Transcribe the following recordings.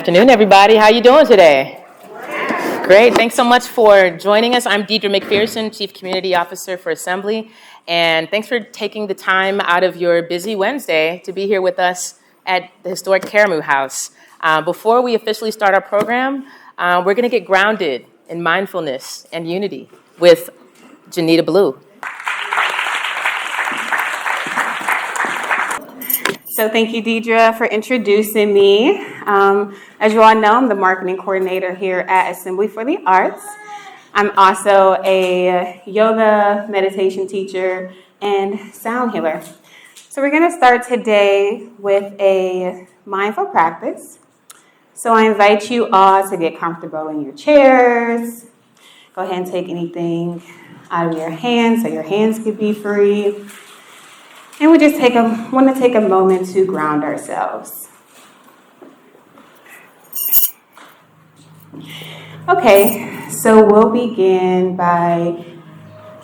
Afternoon, everybody. How you doing today? Great. Thanks so much for joining us. I'm Deidre McPherson, Chief Community Officer for Assembly, and thanks for taking the time out of your busy Wednesday to be here with us at the historic Karamu House. Before we officially start our program, we're going to get grounded in mindfulness and unity with Janita Blue. So thank you, Deidre, for introducing me. As you all know, I'm the marketing coordinator here at Assembly for the Arts. I'm also a yoga meditation teacher and sound healer. So we're going to start today with a mindful practice. So I invite you all to get comfortable in your chairs. Go ahead and take anything out of your hands so your hands can be free. And we just want to take a moment to ground ourselves. Okay, so we'll begin by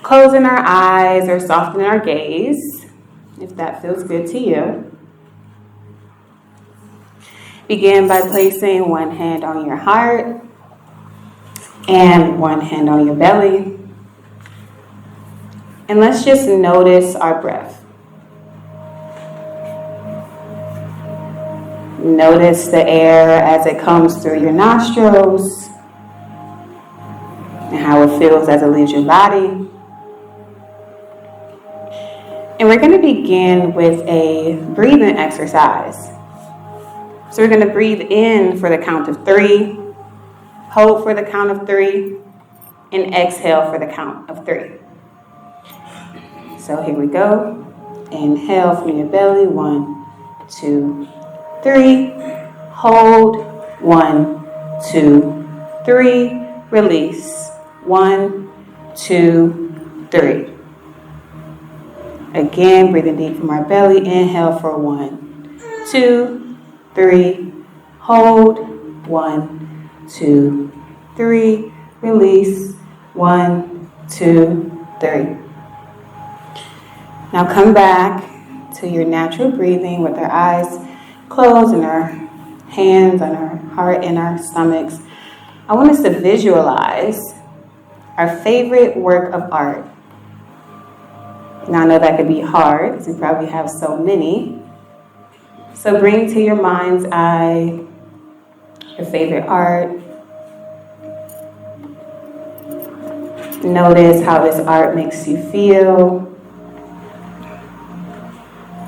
closing our eyes or softening our gaze, if that feels good to you. Begin by placing one hand on your heart and one hand on your belly. And let's just notice our breath. Notice the air as it comes through your nostrils and how it feels as it leaves your body. And we're going to begin with a breathing exercise. So we're going to breathe in for the count of 3, hold for the count of 3, and exhale for the count of 3. So here we go. Inhale from your belly, 1, 2, 3, hold, 1, 2, 3, release, 1, 2, 3. Again, breathing deep from our belly, inhale for 1, 2, 3, hold, 1, 2, 3, release, 1, 2, 3. Now come back to your natural breathing with our eyes closed and our hands on our heart and our stomachs. I want us to visualize our favorite work of art. Now I know that could be hard because we probably have so many. So bring to your mind's eye your favorite art. Notice how this art makes you feel.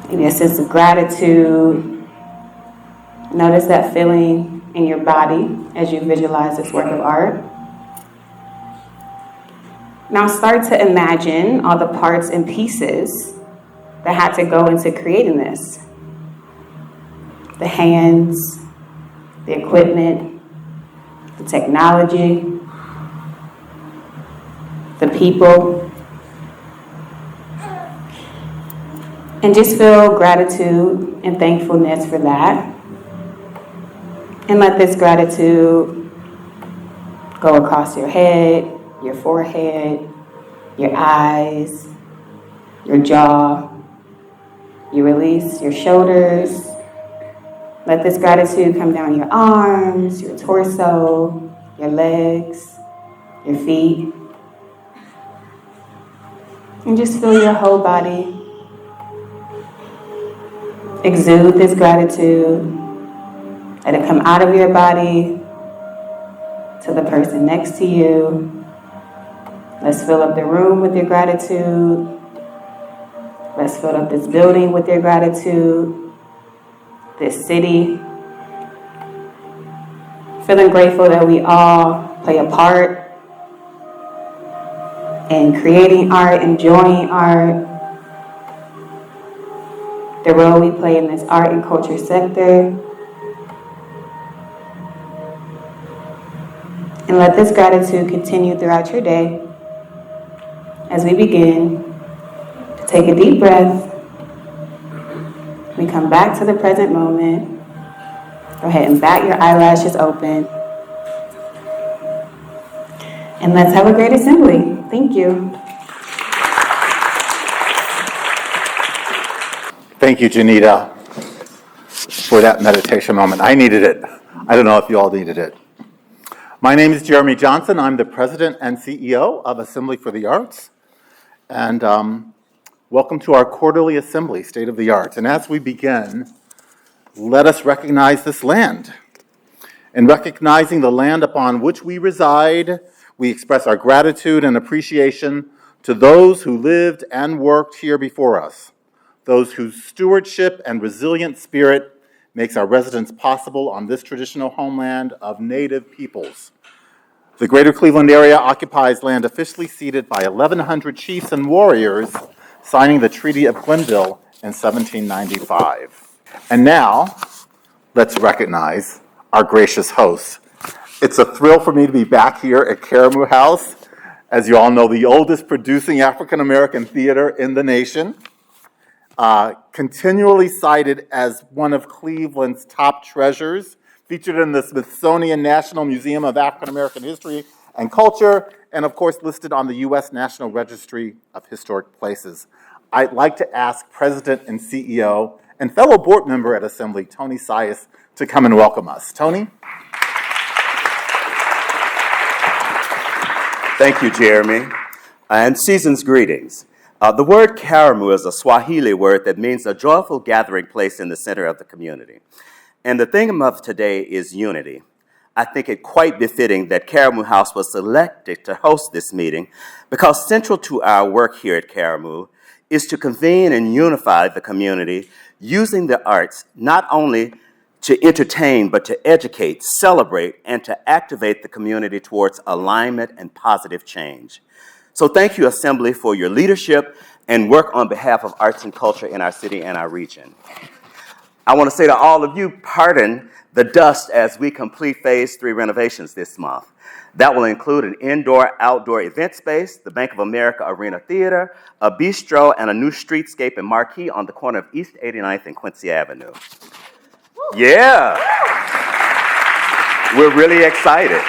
Maybe a sense of gratitude. Notice that feeling in your body as you visualize this work of art. Now start to imagine all the parts and pieces that had to go into creating this. The hands, the equipment, the technology, the people. And just feel gratitude and thankfulness for that. And let this gratitude go across your head, your forehead, your eyes, your jaw. You release your shoulders. Let this gratitude come down your arms, your torso, your legs, your feet. And just feel your whole body exude this gratitude. Let it come out of your body to the person next to you. Let's fill up the room with your gratitude. Let's fill up this building with your gratitude. This city. Feeling grateful that we all play a part in creating art, enjoying art. The role we play in this art and culture sector. And let this gratitude continue throughout your day as we begin to take a deep breath. We come back to the present moment. Go ahead and bat your eyelashes open. And let's have a great assembly. Thank you. Thank you, Janita, for that meditation moment. I needed it. I don't know if you all needed it. My name is Jeremy Johnson. I'm the President and CEO of Assembly for the Arts. And welcome to our quarterly Assembly, State of the Arts. And as we begin, let us recognize this land. In recognizing the land upon which we reside, we express our gratitude and appreciation to those who lived and worked here before us, those whose stewardship and resilient spirit makes our residence possible on this traditional homeland of Native peoples. The greater Cleveland area occupies land officially ceded by 1,100 chiefs and warriors signing the Treaty of Glenville in 1795. And now, let's recognize our gracious hosts. It's a thrill for me to be back here at Karamu House, as you all know, the oldest producing African-American theater in the nation. Continually cited as one of Cleveland's top treasures, featured in the Smithsonian National Museum of African American History and Culture, and of course listed on the U.S. National Registry of Historic Places. I'd like to ask President and CEO and fellow board member at Assembly, Tony Sias, to come and welcome us. Tony? Thank you, Jeremy, and season's greetings. The word Karamu is a Swahili word that means a joyful gathering place in the center of the community. And the theme of today is unity. I think it quite befitting that Karamu House was selected to host this meeting because central to our work here at Karamu is to convene and unify the community using the arts not only to entertain, but to educate, celebrate, and to activate the community towards alignment and positive change. So thank you, Assembly, for your leadership and work on behalf of arts and culture in our city and our region. I want to say to all of you, pardon the dust as we complete Phase 3 renovations this month. That will include an indoor-outdoor event space, the Bank of America Arena Theater, a bistro, and a new streetscape and marquee on the corner of East 89th and Quincy Avenue. Yeah, we're really excited.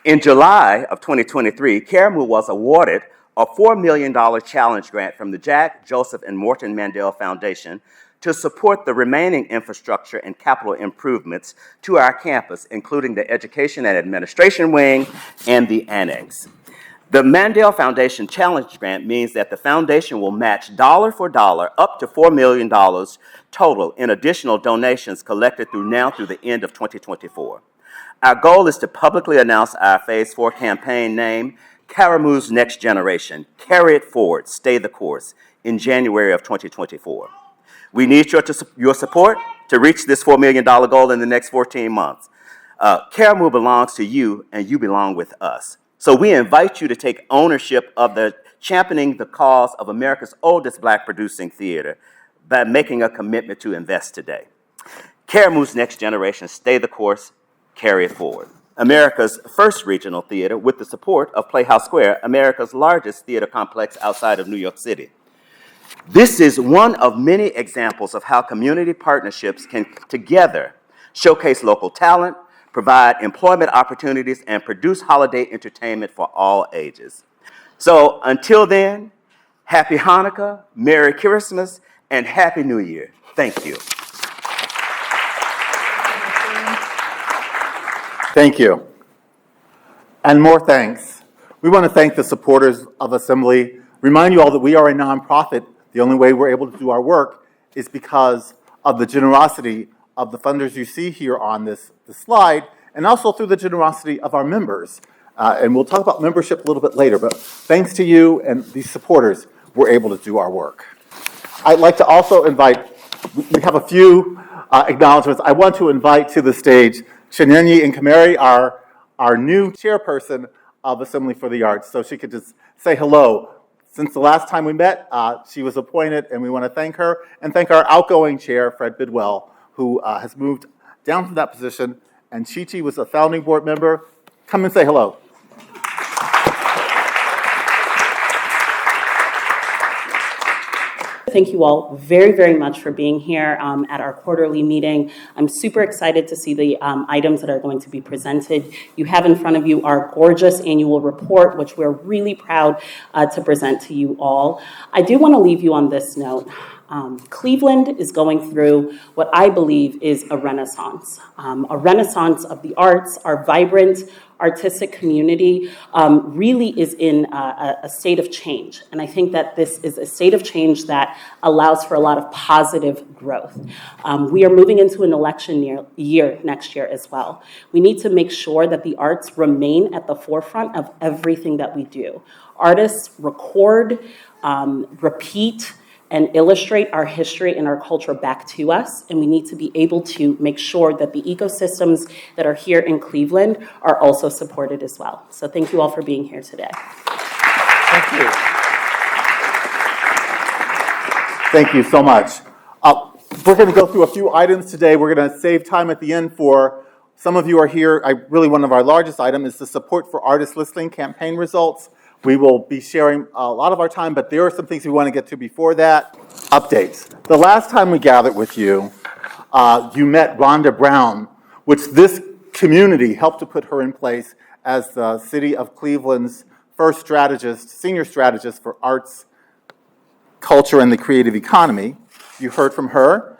In July of 2023, Karamu was awarded a $4 million challenge grant from the Jack, Joseph, and Morton Mandel Foundation to support the remaining infrastructure and capital improvements to our campus, including the Education and Administration Wing and the Annex. The Mandel Foundation Challenge Grant means that the foundation will match dollar for dollar up to $4 million total in additional donations collected through the end of 2024. Our goal is to publicly announce our Phase 4 campaign name, Karamu's Next Generation, Carry It Forward, Stay the Course, in January of 2024. We need your support to reach this $4 million goal in the next 14 months. Karamu belongs to you, and you belong with us. So we invite you to take ownership of championing the cause of America's oldest Black producing theater by making a commitment to invest today. Karamu's Next Generation, Stay the Course, Carry It Forward. America's first regional theater with the support of Playhouse Square, America's largest theater complex outside of New York City. This is one of many examples of how community partnerships can together showcase local talent, provide employment opportunities, and produce holiday entertainment for all ages. So until then, Happy Hanukkah, Merry Christmas, and Happy New Year. Thank you. Thank you. And more thanks. We want to thank the supporters of Assembly. Remind you all that we are a nonprofit. The only way we're able to do our work is because of the generosity of the funders you see here on this slide, and also through the generosity of our members. And we'll talk about membership a little bit later, but thanks to you and these supporters, we're able to do our work. I'd like to also invite, we have a few acknowledgments. I want to invite to the stage Chinenye Nkemere, our new chairperson of Assembly for the Arts, so she could just say hello. Since the last time we met, she was appointed, and we want to thank her and thank our outgoing chair, Fred Bidwell, who has moved down from that position. And Chi-Chi was a founding board member. Come and say hello. Thank you all very, very much for being here at our quarterly meeting. I'm super excited to see the items that are going to be presented. You have in front of you our gorgeous annual report, which we're really proud to present to you all. I do want to leave you on this note. Cleveland is going through what I believe is a renaissance of the arts. Our vibrant artistic community really is in a state of change. And I think that this is a state of change that allows for a lot of positive growth. We are moving into an election year next year as well. We need to make sure that the arts remain at the forefront of everything that we do. Artists record, repeat, and illustrate our history and our culture back to us. And we need to be able to make sure that the ecosystems that are here in Cleveland are also supported as well. So thank you all for being here today. Thank you. Thank you so much. We're going to go through a few items today. We're going to save time at the end for some of you are here. Really, one of our largest items is the Support for Artists Listening campaign results. We will be sharing a lot of our time, but there are some things we want to get to before that. Updates. The last time we gathered with you, you met Rhonda Brown, which this community helped to put her in place as the City of Cleveland's first strategist, senior strategist for arts, culture, and the creative economy. You heard from her.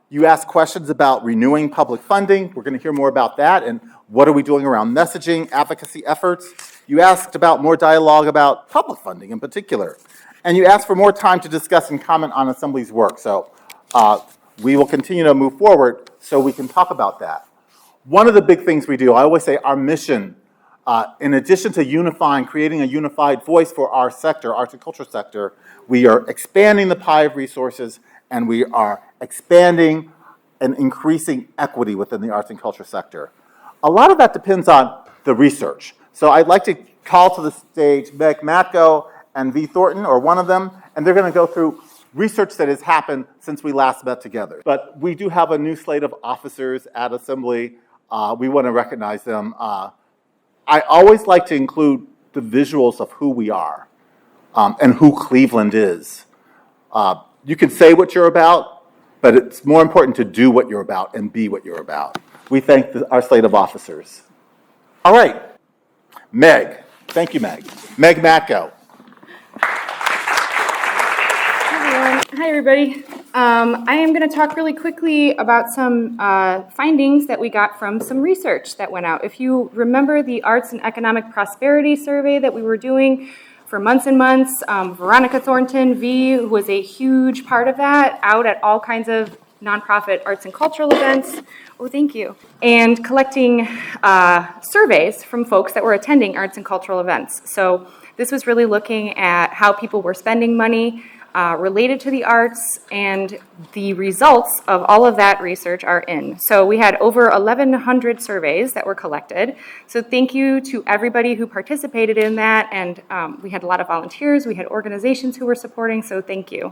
You asked questions about renewing public funding. We're going to hear more about that and what are we doing around messaging, advocacy efforts. You asked about more dialogue about public funding in particular. And you asked for more time to discuss and comment on Assembly's work. So we will continue to move forward so we can talk about that. One of the big things we do, I always say our mission, in addition to unifying, creating a unified voice for our sector, arts and culture sector, we are expanding the pie of resources and we are expanding and increasing equity within the arts and culture sector. A lot of that depends on the research. So I'd like to call to the stage Meg Matko and V. Thornton, or one of them, and they're going to go through research that has happened since we last met together. But we do have a new slate of officers at Assembly. We want to recognize them. I always like to include the visuals of who we are and who Cleveland is. You can say what you're about, but it's more important to do what you're about and be what you're about. We thank our slate of officers. All right. Meg. Thank you, Meg. Meg Matko. Hi, everyone. Hi, everybody. I am going to talk really quickly about some findings that we got from some research that went out. If you remember the Arts and Economic Prosperity Survey that we were doing for months and months, Veronica Thornton, V, who was a huge part of that, out at all kinds of nonprofit arts and cultural events. Oh, thank you. And collecting surveys from folks that were attending arts and cultural events. So this was really looking at how people were spending money related to the arts, and the results of all of that research are in. So we had over 1,100 surveys that were collected. So thank you to everybody who participated in that, and we had a lot of volunteers, we had organizations who were supporting, so thank you.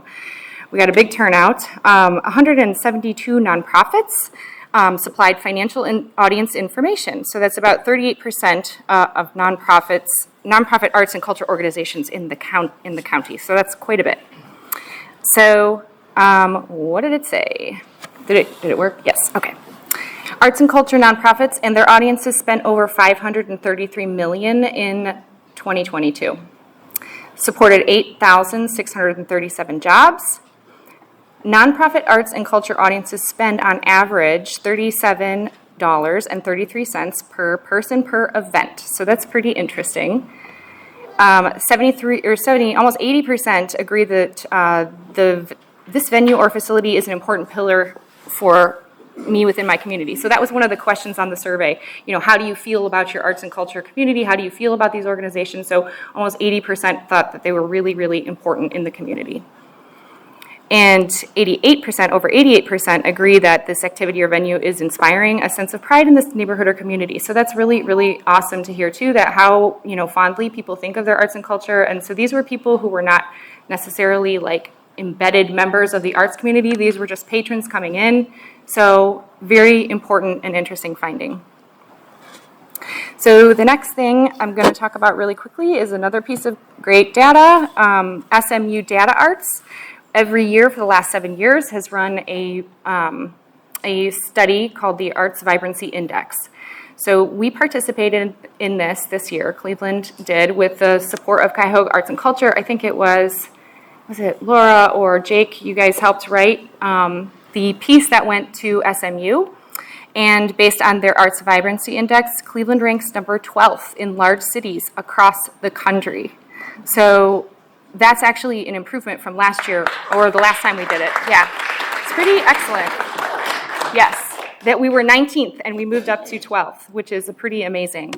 We got a big turnout. 172 nonprofits supplied financial and audience information. So that's about 38% of nonprofit arts and culture organizations in the county. So that's quite a bit. So what did it say? Did it work? Yes. Okay. Arts and culture nonprofits and their audiences spent over $533 million in 2022. Supported 8,637 jobs. Nonprofit arts and culture audiences spend on average $37.33 per person per event. So that's pretty interesting. 73 or 70, almost 80% agree that this venue or facility is an important pillar for me within my community. So that was one of the questions on the survey. You know, how do you feel about your arts and culture community? How do you feel about these organizations? So almost 80% thought that they were really, really important in the community. And 88%, over 88% agree that this activity or venue is inspiring a sense of pride in this neighborhood or community. So that's really, really awesome to hear too, that how, fondly people think of their arts and culture. And so these were people who were not necessarily like embedded members of the arts community. These were just patrons coming in. So very important and interesting finding. So the next thing I'm going to talk about really quickly is another piece of great data, SMU Data Arts. Every year for the last 7 years has run a study called the Arts Vibrancy Index. So we participated in this year, Cleveland did, with the support of Cuyahoga Arts and Culture. I think it was was it Laura or Jake, you guys helped write the piece that went to SMU. And based on their Arts Vibrancy Index, Cleveland ranks number 12th in large cities across the country. So that's actually an improvement from last year, or the last time we did it. Yeah, it's pretty excellent. Yes, that we were 19th and we moved up to 12th, which is a pretty amazing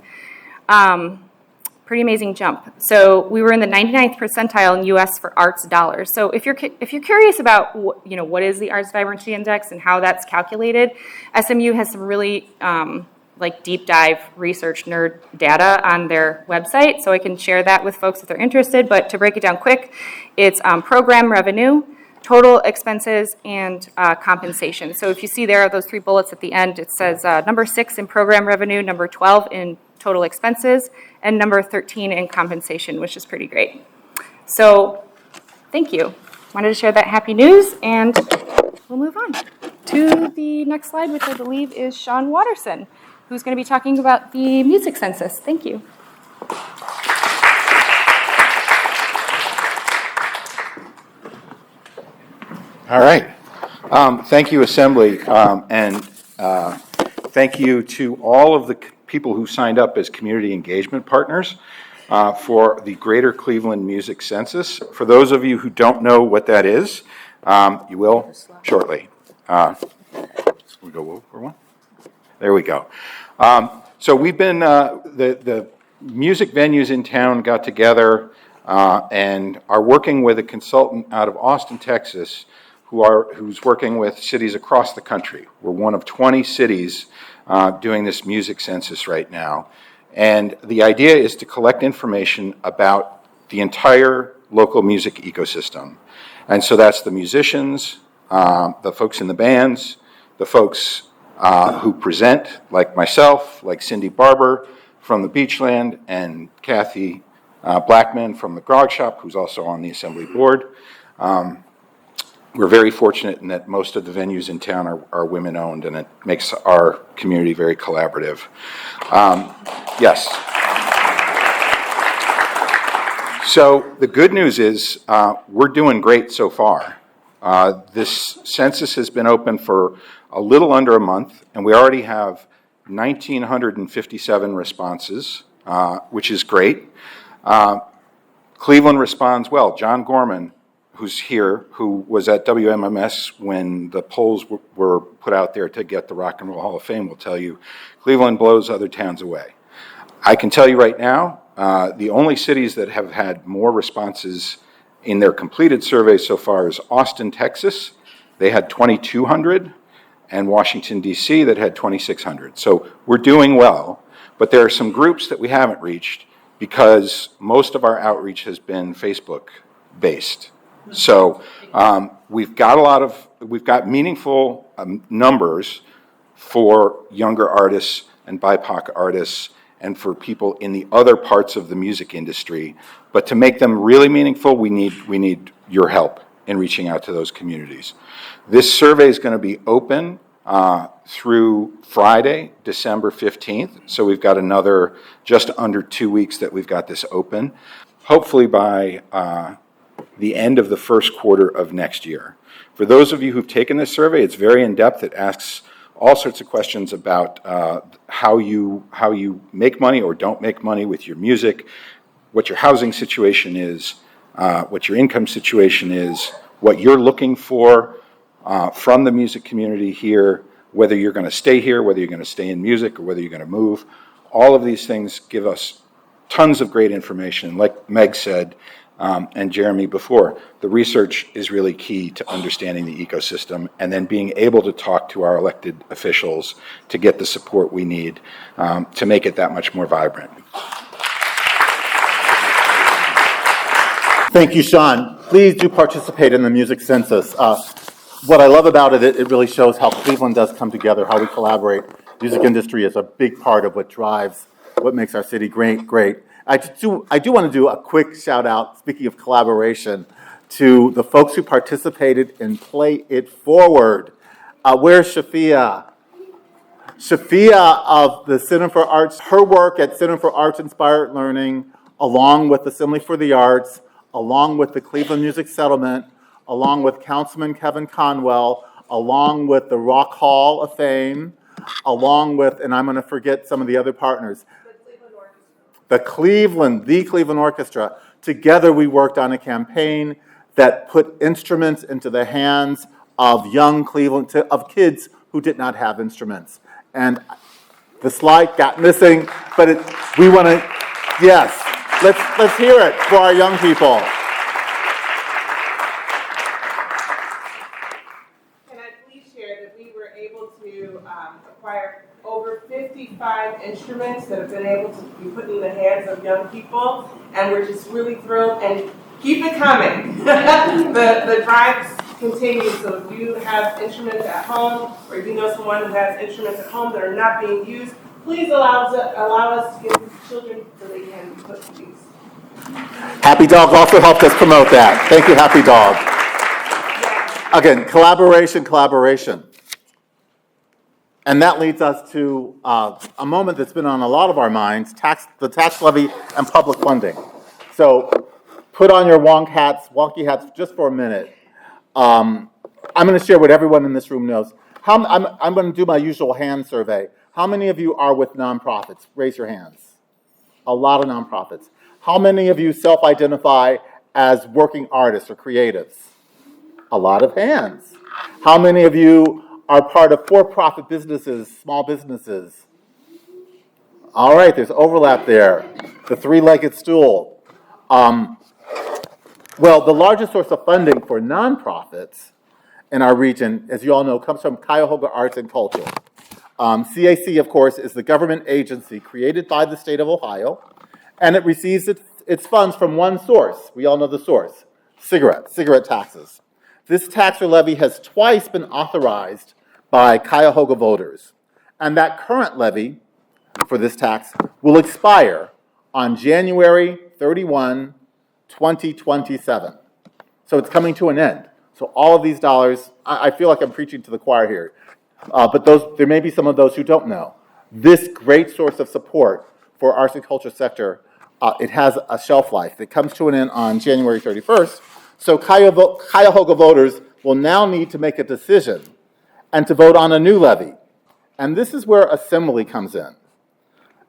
jump. So we were in the 99th percentile in U.S. for arts dollars. So if you're curious about what is the Arts Vibrancy Index and how that's calculated, SMU has some really deep dive research nerd data on their website. So I can share that with folks if they're interested. But to break it down quick, it's program revenue, total expenses, and compensation. So if you see there those three bullets at the end, it says number 6 in program revenue, number 12 in total expenses, and number 13 in compensation, which is pretty great. So thank you. Wanted to share that happy news, and we'll move on to the next slide, which I believe is Sean Watterson, who's going to be talking about the music census. Thank you. All right. Thank you, Assembly, and thank you to all of the people who signed up as community engagement partners for the Greater Cleveland Music Census. For those of you who don't know what that is, you will shortly. We go over one? There we go. So we've been, the music venues in town got together and are working with a consultant out of Austin, Texas, who's working with cities across the country. We're one of 20 cities doing this music census right now. And the idea is to collect information about the entire local music ecosystem. And so that's the musicians, the folks in the bands, the folks who present, like myself, like Cindy Barber from the Beachland, and Kathy Blackman from the Grog Shop, who's also on the Assembly Board. We're very fortunate in that most of the venues in town are women-owned, and it makes our community very collaborative. Yes. So the good news is we're doing great so far. This census has been open for a little under a month, and we already have 1,957 responses, which is great. Cleveland responds well. John Gorman, who's here, who was at WMMS when the polls were put out there to get the Rock and Roll Hall of Fame, will tell you Cleveland blows other towns away. I can tell you right now, the only cities that have had more responses in their completed survey so far is Austin, Texas. They had 2,200, and Washington, D.C. that had 2,600. So we're doing well, but there are some groups that we haven't reached because most of our outreach has been Facebook-based. So we've got meaningful numbers for younger artists and BIPOC artists and for people in the other parts of the music industry. But to make them really meaningful, we need your help in reaching out to those communities. This survey is going to be open through Friday, December 15th. So we've got another just under 2 weeks that we've got this open. Hopefully by the end of the first quarter of next year. For those of you who've taken this survey, it's very in-depth. It asks all sorts of questions about how you make money or don't make money with your music, what your housing situation is, what your income situation is, what you're looking for from the music community here, whether you're going to stay here, whether you're going to stay in music, or whether you're going to move. All of these things give us tons of great information. Like Meg said, and Jeremy before, the research is really key to understanding the ecosystem and then being able to talk to our elected officials to get the support we need to make it that much more vibrant. Thank you, Sean. Please do participate in the music census. What I love about it, it really shows how Cleveland does come together, how we collaborate. Music industry is a big part of what drives, what makes our city great. I do want to do a quick shout out, speaking of collaboration, to the folks who participated in Play It Forward. Where's Shafia? Shafia of the Center for Arts, her work at Center for Arts Inspired Learning, along with Assembly for the Arts, along with the Cleveland Music Settlement, along with Councilman Kevin Conwell, along with the Rock Hall of Fame, along with, and I'm going to forget some of the other partners, the Cleveland Orchestra. Together we worked on a campaign that put instruments into the hands of young Cleveland, of kids who did not have instruments. And the slide got missing, but we want to, yes, let's hear it for our young people. Can I please share that we were able to acquire over 55 instruments that have been able to be put in the hands of young people, and we're just really thrilled, and keep it coming. The drives continue, so if you have instruments at home, or if you know someone who has instruments at home that are not being used, please allow us to get these children so they can be put to use. Happy Dog also helped us promote that. Thank you, Happy Dog. Again, collaboration. And that leads us to a moment that's been on a lot of our minds, the tax levy and public funding. So put on your wonky hats just for a minute. I'm going to share what everyone in this room knows. I'm going to do my usual hand survey. How many of you are with nonprofits? Raise your hands. A lot of nonprofits. How many of you self-identify as working artists or creatives? A lot of hands. How many of you are part of for-profit businesses, small businesses? All right, there's overlap there. The three-legged stool. Well, the largest source of funding for nonprofits in our region, as you all know, comes from Cuyahoga Arts and Culture. CAC, of course, is the government agency created by the state of Ohio, and it receives its funds from one source. We all know the source, cigarette taxes. This tax or levy has twice been authorized by Cuyahoga voters, and that current levy for this tax will expire on January 31, 2027. So it's coming to an end. So all of these dollars, I feel like I'm preaching to the choir here, but there may be some of those who don't know. This great source of support for arts and culture sector, it has a shelf life that comes to an end on January 31st. So Cuyahoga voters will now need to make a decision and to vote on a new levy. And this is where assembly comes in.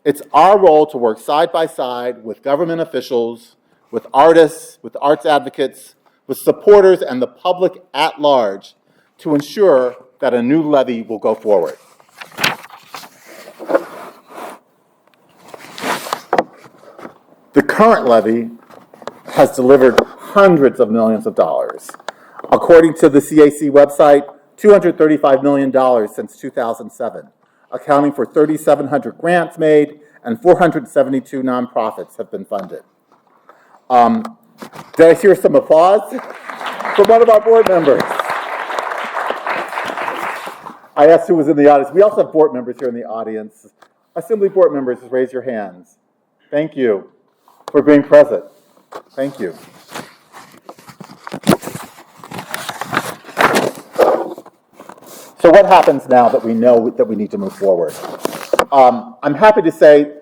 It's our role to work side by side with government officials, with artists, with arts advocates, with supporters and the public at large to ensure that a new levy will go forward. The current levy has delivered hundreds of millions of dollars. According to the CAC website, $235 million since 2007, accounting for 3,700 grants made and 472 nonprofits have been funded. Did I hear some applause from one of our board members? I asked who was in the audience. We also have board members here in the audience. Assembly board members, raise your hands. Thank you for being present. Thank you. So what happens now that we know that we need to move forward? I'm happy to say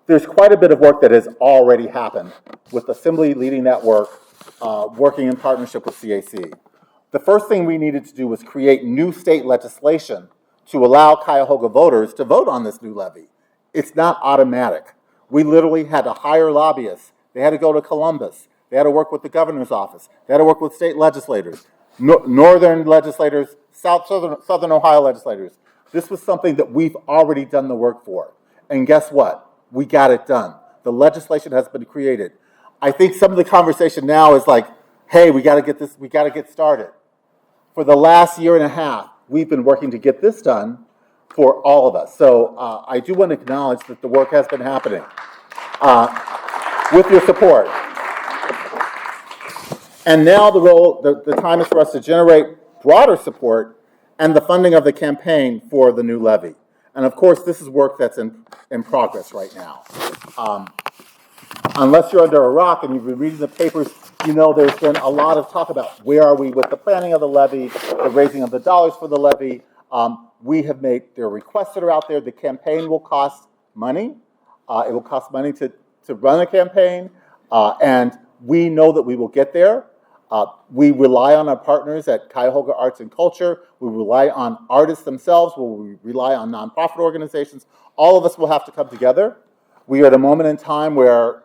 there's quite a bit of work that has already happened, with Assembly leading that work, working in partnership with CAC. The first thing we needed to do was create new state legislation to allow Cuyahoga voters to vote on this new levy. It's not automatic. We literally had to hire lobbyists. They had to go to Columbus. They had to work with the governor's office. They had to work with state legislators, northern legislators, southern Ohio legislators. This was something that we've already done the work for. And guess what? We got it done. The legislation has been created. I think some of the conversation now is like, hey, we got to get started. For the last year and a half, we've been working to get this done for all of us. So I do want to acknowledge that the work has been happening with your support. And now the time is for us to generate broader support and the funding of the campaign for the new levy. And of course, this is work that's in progress right now. Unless you're under a rock and you've been reading the papers, you know there's been a lot of talk about where are we with the planning of the levy, the raising of the dollars for the levy. There are requests that are out there. The campaign will cost money. It will cost money to run a campaign. And We know that we will get there. We rely on our partners at Cuyahoga Arts and Culture. We rely on artists themselves. We rely on nonprofit organizations. All of us will have to come together. We are at a moment in time where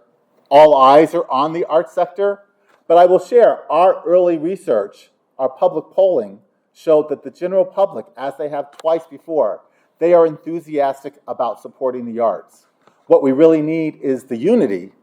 all eyes are on the arts sector. But I will share our early research, our public polling, showed that the general public, as they have twice before, they are enthusiastic about supporting the arts. What we really need is the unity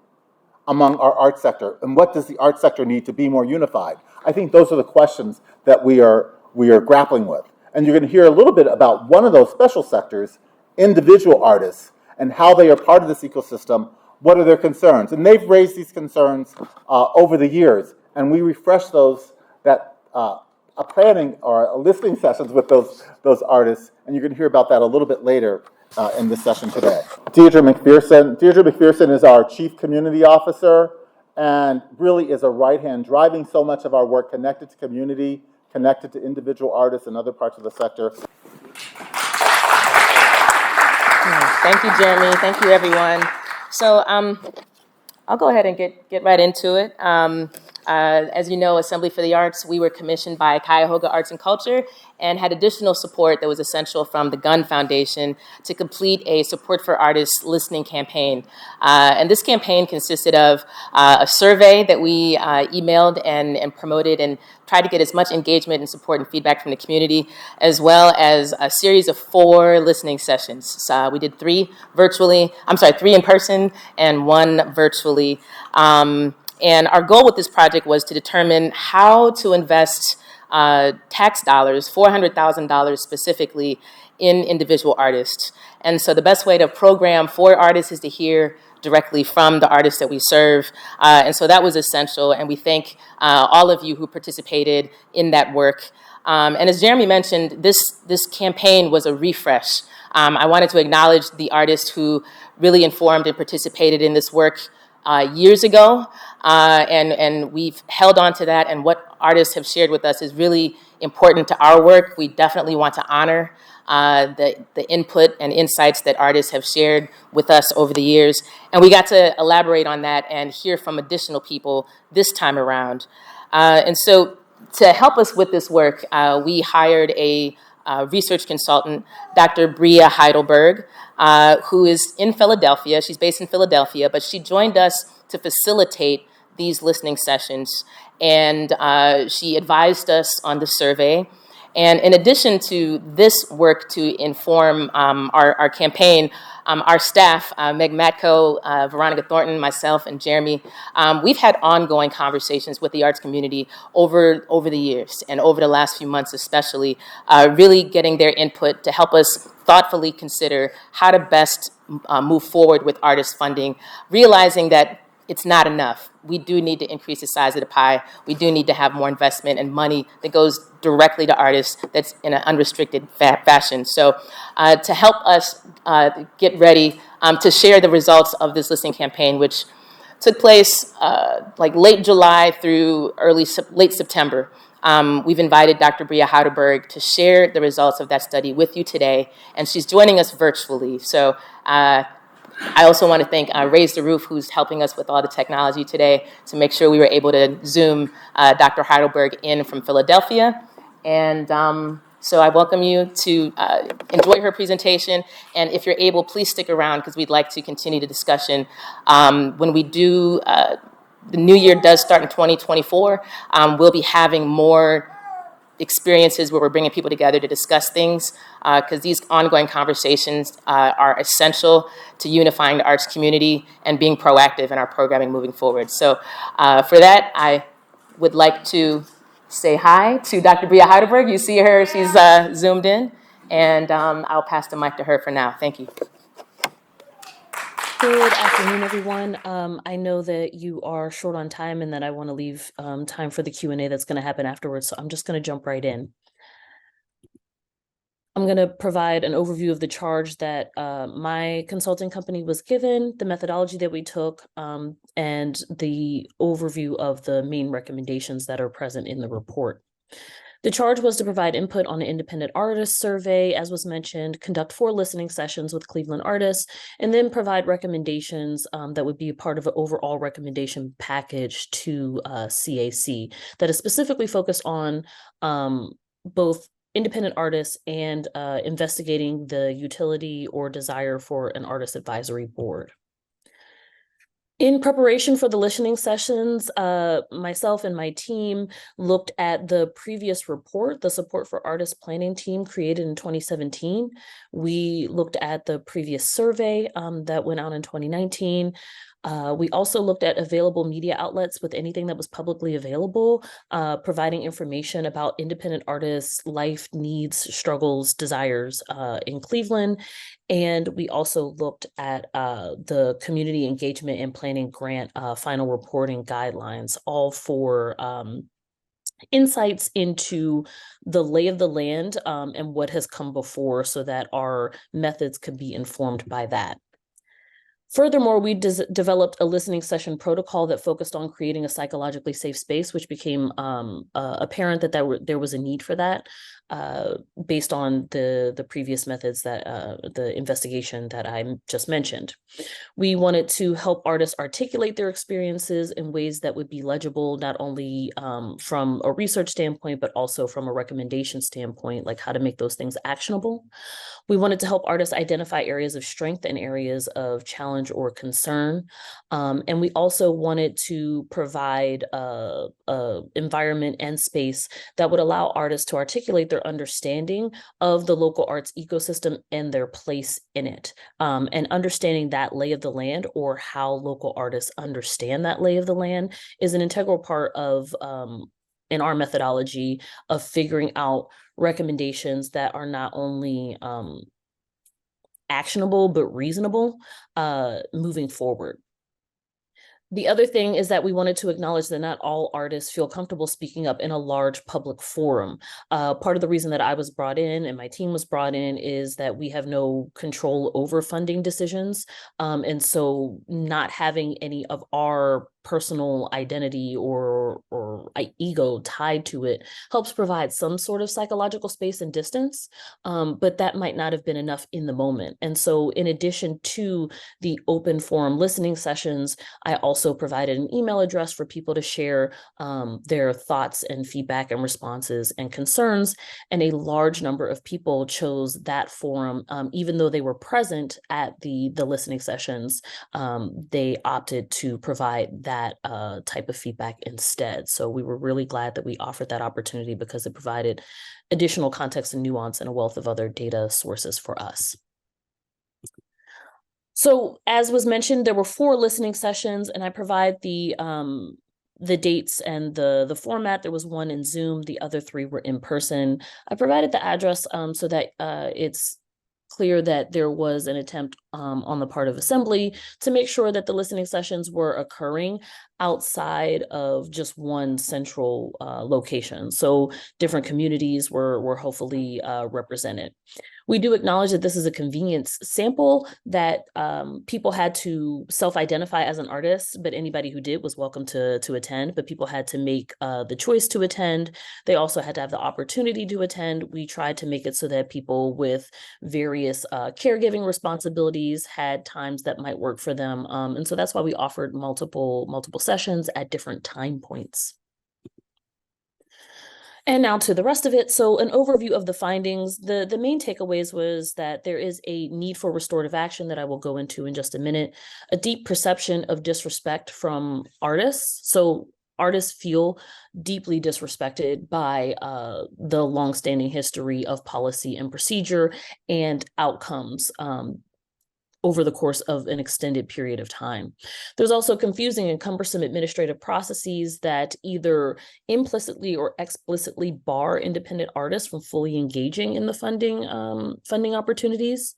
among our art sector. And what does the art sector need to be more unified? I think those are the questions that we are grappling with. And you're going to hear a little bit about one of those special sectors, individual artists, and how they are part of this ecosystem. What are their concerns? And they've raised these concerns over the years, and we refresh those, a planning or a listening sessions with those artists, and you're going to hear about that a little bit later in this session today. Deirdre McPherson is our Chief Community Officer and really is a right hand driving so much of our work connected to community, connected to individual artists and other parts of the sector. Thank you, Jeremy. Thank you, everyone. So I'll go ahead and get right into it. As you know, Assembly for the Arts, we were commissioned by Cuyahoga Arts and Culture and had additional support that was essential from the Gunn Foundation to complete a Support for Artists listening campaign. And this campaign consisted of a survey that we emailed and promoted and tried to get as much engagement and support and feedback from the community, as well as a series of 4 listening sessions. So we did 3 in person and 1 virtually. And our goal with this project was to determine how to invest tax dollars, $400,000 specifically, in individual artists. And so the best way to program for artists is to hear directly from the artists that we serve. And so that was essential, and we thank all of you who participated in that work. And as Jeremy mentioned, this campaign was a refresh. I wanted to acknowledge the artists who really informed and participated in this work years ago, and we've held on to that, and what artists have shared with us is really important to our work. We definitely want to honor the input and insights that artists have shared with us over the years, and we got to elaborate on that and hear from additional people this time around. And so to help us with this work, we hired a research consultant, Dr. Bria Heidelberg, who is in Philadelphia. She's based in Philadelphia, but she joined us to facilitate these listening sessions, and she advised us on the survey. And in addition to this work to inform our campaign, our staff, Meg Matko, Veronica Thornton, myself, and Jeremy, we've had ongoing conversations with the arts community over the years and over the last few months especially, really getting their input to help us thoughtfully consider how to best move forward with artist funding, realizing that it's not enough. We do need to increase the size of the pie. We do need to have more investment and money that goes directly to artists that's in an unrestricted fashion. So to help us get ready to share the results of this listening campaign, which took place like late July through late September, we've invited Dr. Bria Heidelberg to share the results of that study with you today, and she's joining us virtually. So I also want to thank Raise the Roof, who's helping us with all the technology today to make sure we were able to Zoom Dr. Heidelberg in from Philadelphia. And so I welcome you to enjoy her presentation. And if you're able, please stick around because we'd like to continue the discussion. When we do, the new year does start in 2024, we'll be having more experiences where we're bringing people together to discuss things, because these ongoing conversations are essential to unifying the arts community and being proactive in our programming moving forward. So for that, I would like to say hi to Dr. Bria Heidelberg. You see her, she's zoomed in, and I'll pass the mic to her for now. Thank you. Good afternoon, everyone. I know that you are short on time and that I want to leave time for the Q&A that's going to happen afterwards, so I'm just going to jump right in. I'm going to provide an overview of the charge that my consulting company was given, the methodology that we took, and the overview of the main recommendations that are present in the report. The charge was to provide input on an independent artist survey, as was mentioned, conduct 4 listening sessions with Cleveland artists, and then provide recommendations that would be part of an overall recommendation package to CAC that is specifically focused on both independent artists and investigating the utility or desire for an artist advisory board. In preparation for the listening sessions, myself and my team looked at the previous report, the Support for Artists Planning Team created in 2017. We looked at the previous survey that went out in 2019. We also looked at available media outlets with anything that was publicly available, providing information about independent artists' life, needs, struggles, desires in Cleveland. And we also looked at the Community Engagement and Planning Grant final reporting guidelines, all for insights into the lay of the land and what has come before so that our methods could be informed by that. Furthermore, we developed a listening session protocol that focused on creating a psychologically safe space, which became apparent that there was a need for that based on the previous methods that the investigation that I just mentioned. We wanted to help artists articulate their experiences in ways that would be legible, not only from a research standpoint, but also from a recommendation standpoint, like how to make those things actionable. We wanted to help artists identify areas of strength and areas of challenge or concern. And we also wanted to provide a environment and space that would allow artists to articulate their understanding of the local arts ecosystem and their place in it. And understanding that lay of the land, or how local artists understand that lay of the land, is an integral part of in our methodology of figuring out recommendations that are not only actionable, but reasonable moving forward. The other thing is that we wanted to acknowledge that not all artists feel comfortable speaking up in a large public forum. Part of the reason that I was brought in and my team was brought in is that we have no control over funding decisions. And so not having any of our personal identity or ego tied to it helps provide some sort of psychological space and distance, but that might not have been enough in the moment. And so in addition to the open forum listening sessions, I also provided an email address for people to share their thoughts and feedback and responses and concerns. And a large number of people chose that forum, even though they were present at the listening sessions, they opted to provide that type of feedback instead. So we were really glad that we offered that opportunity because it provided additional context and nuance and a wealth of other data sources for us. So as was mentioned, there were 4 listening sessions, and I provide the dates and the format. There was 1 in Zoom, the other 3 were in person. I provided the address so that it's clear that there was an attempt on the part of Assembly to make sure that the listening sessions were occurring outside of just one central location. So different communities were hopefully represented. We do acknowledge that this is a convenience sample, that people had to self-identify as an artist, but anybody who did was welcome to attend, but people had to make the choice to attend. They also had to have the opportunity to attend. We tried to make it so that people with various caregiving responsibilities had times that might work for them. And so that's why we offered multiple sessions at different time points. And now to the rest of it. So an overview of the findings. The main takeaways was that there is a need for restorative action that I will go into in just a minute, a deep perception of disrespect from artists. So artists feel deeply disrespected by the longstanding history of policy and procedure and outcomes over the course of an extended period of time. There's also confusing and cumbersome administrative processes that either implicitly or explicitly bar independent artists from fully engaging in the funding opportunities.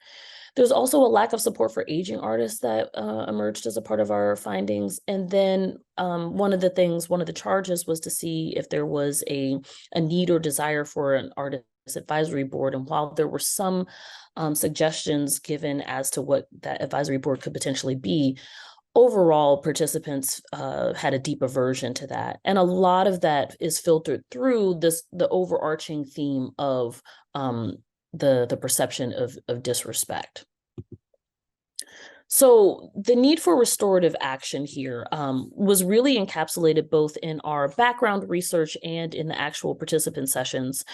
There's also a lack of support for aging artists that emerged as a part of our findings. And then one of the charges was to see if there was a need or desire for an artist advisory board. And while there were some suggestions given as to what that advisory board could potentially be, overall, participants had a deep aversion to that. And a lot of that is filtered through the overarching theme of the perception of disrespect. So the need for restorative action here was really encapsulated both in our background research and in the actual participant sessions.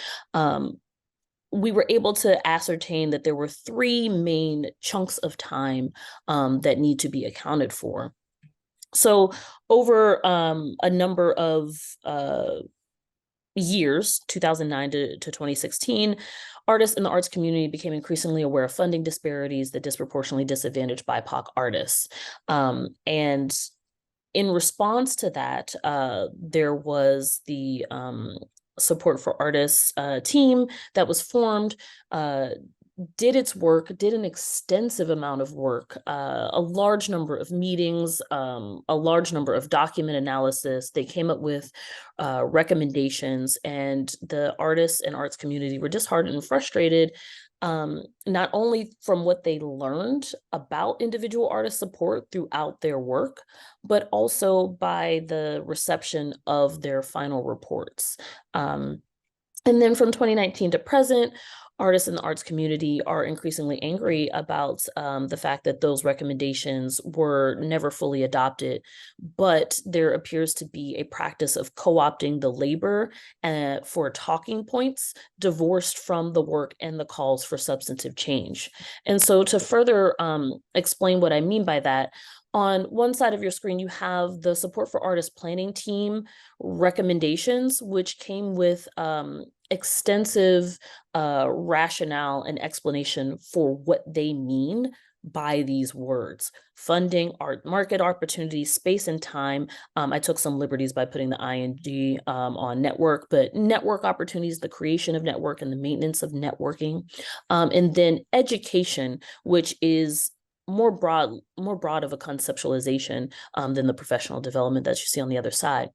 We were able to ascertain that there were three main chunks of time that need to be accounted for. So over a number of years, 2009 to 2016, artists in the arts community became increasingly aware of funding disparities that disproportionately disadvantaged BIPOC artists. And in response to that, there was the Support for Artists team that was formed, did its work, did an extensive amount of work, a large number of meetings, a large number of document analysis. They came up with recommendations, and the artists and arts community were disheartened and frustrated, not only from what they learned about individual artist support throughout their work, but also by the reception of their final reports. And then from 2019 to present, artists in the arts community are increasingly angry about the fact that those recommendations were never fully adopted, but there appears to be a practice of co-opting the labor for talking points divorced from the work and the calls for substantive change. And so to further explain what I mean by that, on one side of your screen, you have the Support for Artists planning team recommendations, which came with extensive rationale and explanation for what they mean by these words: funding, art market opportunities, space and time. I took some liberties by putting the ING on network, but network opportunities, the creation of network and the maintenance of networking. And then education, which is more broad of a conceptualization than the professional development that you see on the other side.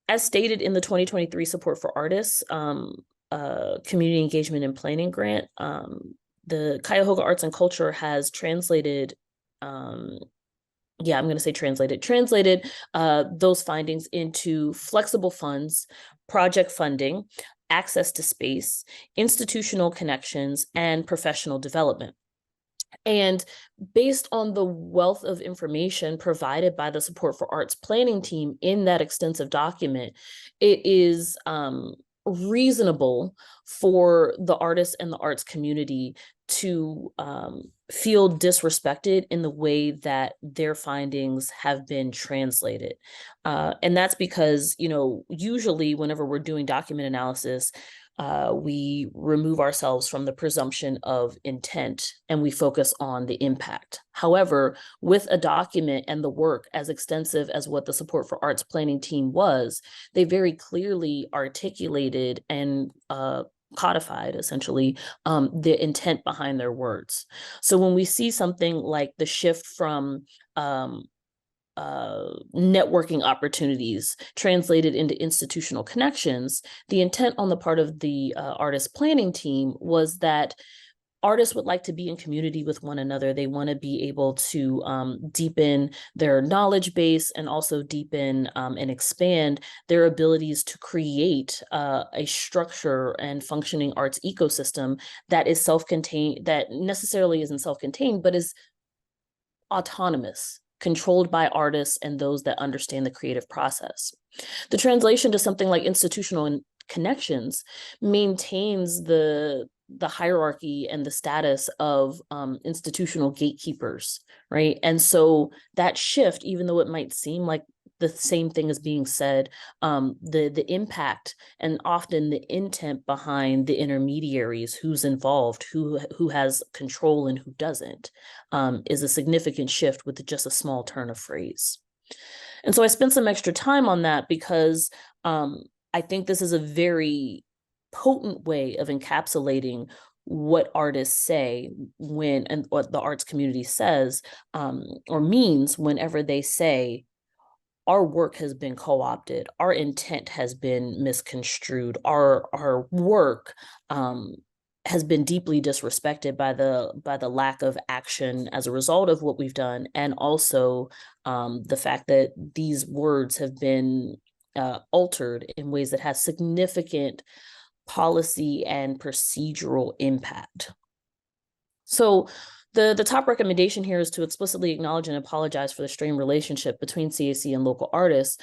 As stated in the 2023 Support for Artists Community Engagement and Planning Grant, the Cuyahoga Arts and Culture has translated those findings into flexible funds, project funding, access to space, institutional connections, and professional development. And based on the wealth of information provided by the Support for Arts planning team in that extensive document, it is reasonable for the artists and the arts community to feel disrespected in the way that their findings have been translated. And that's because, usually whenever we're doing document analysis, we remove ourselves from the presumption of intent and we focus on the impact. However, with a document and the work as extensive as what the Support for Arts planning team was, they very clearly articulated and codified, essentially, the intent behind their words. So when we see something like the shift from networking opportunities translated into institutional connections, the intent on the part of the artist planning team was that artists would like to be in community with one another. They want to be able to deepen their knowledge base and also deepen and expand their abilities to create a structure and functioning arts ecosystem that is self-contained, that necessarily isn't self-contained, but is autonomous, controlled by artists and those that understand the creative process. The translation to something like institutional connections maintains the hierarchy and the status of institutional gatekeepers, right? And so that shift, even though it might seem like the same thing is being said, the impact and often the intent behind the intermediaries, who's involved, who has control and who doesn't, is a significant shift with just a small turn of phrase. And so I spent some extra time on that because I think this is a very potent way of encapsulating what artists say and what the arts community says or means whenever they say, our work has been co-opted, our intent has been misconstrued, our work has been deeply disrespected by the lack of action as a result of what we've done, and also the fact that these words have been altered in ways that has significant policy and procedural impact. So the top recommendation here is to explicitly acknowledge and apologize for the strained relationship between CAC and local artists,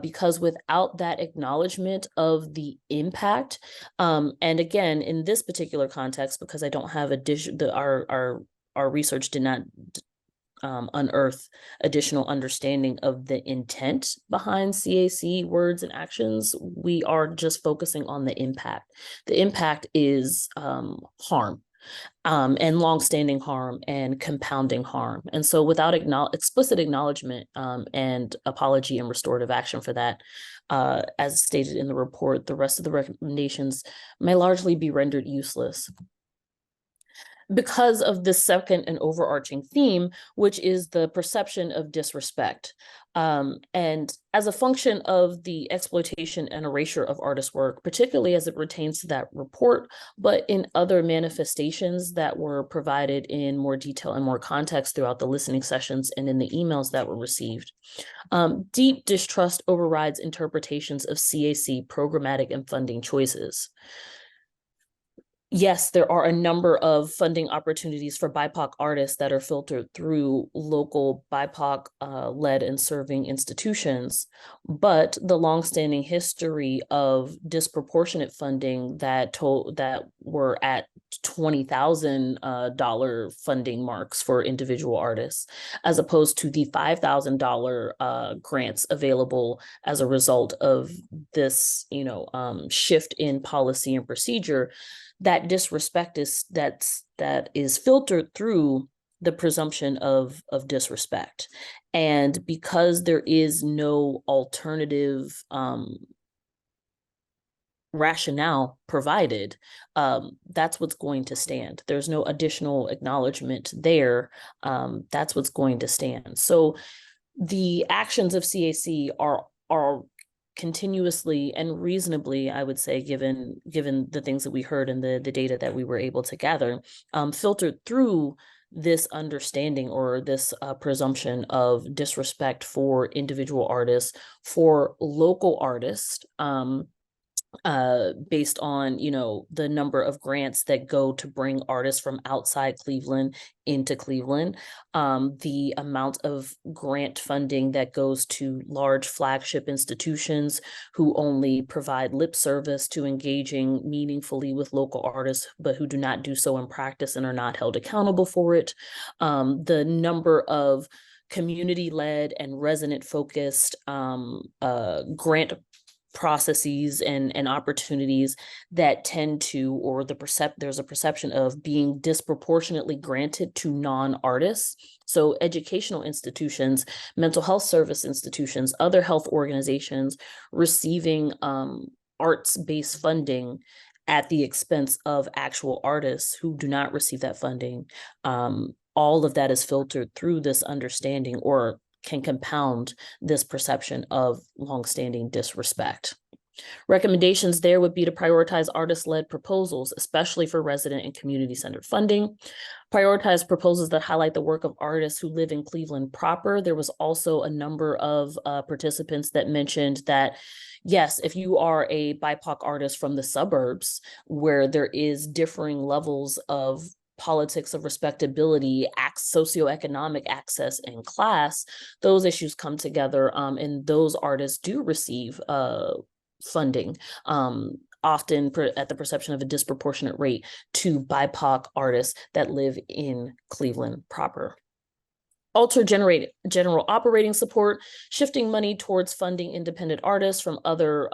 because without that acknowledgement of the impact, and again, in this particular context, because I don't have our research did not unearth additional understanding of the intent behind CAC words and actions, we are just focusing on the impact. The impact is harm. And longstanding harm and compounding harm. And so without explicit acknowledgement and apology and restorative action for that, as stated in the report, the rest of the recommendations may largely be rendered useless. Because of the second and overarching theme, which is the perception of disrespect. And as a function of the exploitation and erasure of artist work, particularly as it pertains to that report, but in other manifestations that were provided in more detail and more context throughout the listening sessions and in the emails that were received. Deep distrust overrides interpretations of CAC programmatic and funding choices. Yes, there are a number of funding opportunities for BIPOC artists that are filtered through local BIPOC led and serving institutions, but the longstanding history of disproportionate funding that were at $20,000 funding marks for individual artists, as opposed to the $5,000 grants available as a result of this, shift in policy and procedure. That disrespect that is filtered through the presumption of disrespect. And because there is no alternative rationale provided, that's what's going to stand. There's no additional acknowledgement there. That's what's going to stand. So the actions of CAC are continuously and reasonably, I would say, given the things that we heard and the data that we were able to gather, filtered through this understanding or this presumption of disrespect for individual artists, for local artists, based on, the number of grants that go to bring artists from outside Cleveland into Cleveland, the amount of grant funding that goes to large flagship institutions who only provide lip service to engaging meaningfully with local artists, but who do not do so in practice and are not held accountable for it, the number of community-led and resident-focused grant processes and opportunities that tend to, or there's a perception of being disproportionately granted to non-artists. So educational institutions, mental health service institutions, other health organizations receiving arts-based funding at the expense of actual artists who do not receive that funding. All of that is filtered through this understanding, or can compound this perception of longstanding disrespect. Recommendations there would be to prioritize artist-led proposals, especially for resident and community-centered funding. Prioritize proposals that highlight the work of artists who live in Cleveland proper. There was also a number of participants that mentioned that, yes, if you are a BIPOC artist from the suburbs where there is differing levels of politics of respectability, socioeconomic access, and class, those issues come together, and those artists do receive funding, often at the perception of a disproportionate rate to BIPOC artists that live in Cleveland proper. Alter general operating support, shifting money towards funding independent artists from other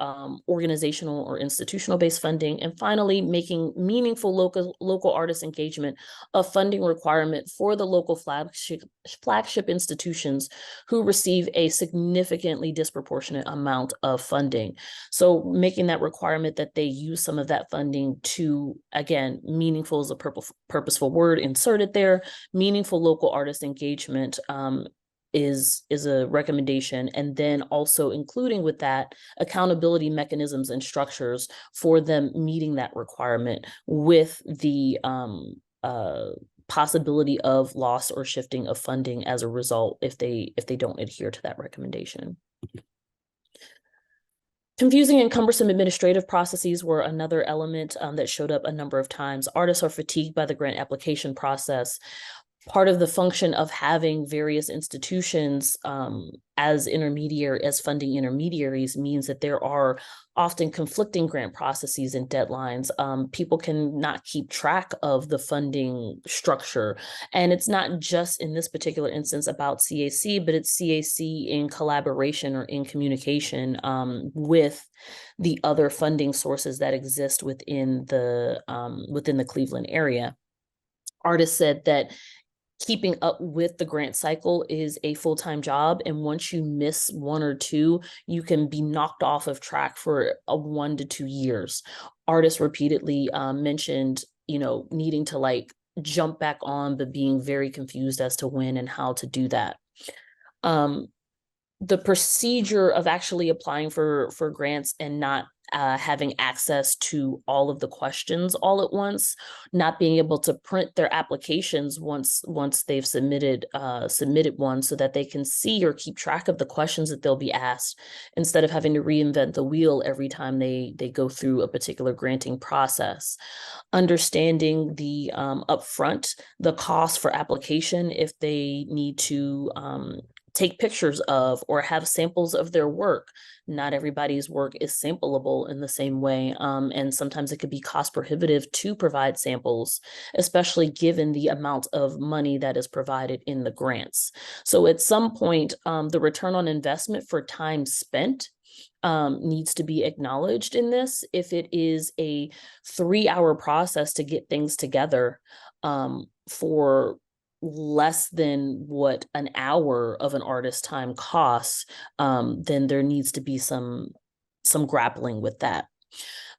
organizational or institutional-based funding, and finally, making meaningful local artist engagement a funding requirement for the local flagship institutions who receive a significantly disproportionate amount of funding. So making that requirement that they use some of that funding to, again, meaningful is a purposeful word inserted there, meaningful local artist engagement is a recommendation, and then also including with that accountability mechanisms and structures for them meeting that requirement with the possibility of loss or shifting of funding as a result if they don't adhere to that recommendation. Confusing and cumbersome administrative processes were another element that showed up a number of times. Artists are fatigued by the grant application process. Part of the function of having various institutions as funding intermediaries means that there are often conflicting grant processes and deadlines. People can not keep track of the funding structure. And it's not just in this particular instance about CAC, but it's CAC in collaboration or in communication with the other funding sources that exist within the Cleveland area. Artists said that keeping up with the grant cycle is a full-time job. And once you miss one or two, you can be knocked off of track for 1 to 2 years. Artists repeatedly mentioned, needing to like jump back on, but being very confused as to when and how to do that. The procedure of actually applying for grants and not having access to all of the questions all at once, not being able to print their applications once they've submitted one, so that they can see or keep track of the questions that they'll be asked, instead of having to reinvent the wheel every time they go through a particular granting process. Understanding the upfront, the cost for application, if they need to take pictures of or have samples of their work. Not everybody's work is sampleable in the same way. And sometimes it could be cost prohibitive to provide samples, especially given the amount of money that is provided in the grants. So at some point, the return on investment for time spent needs to be acknowledged in this. If it is a 3-hour process to get things together for less than what an hour of an artist's time costs, then there needs to be some grappling with that.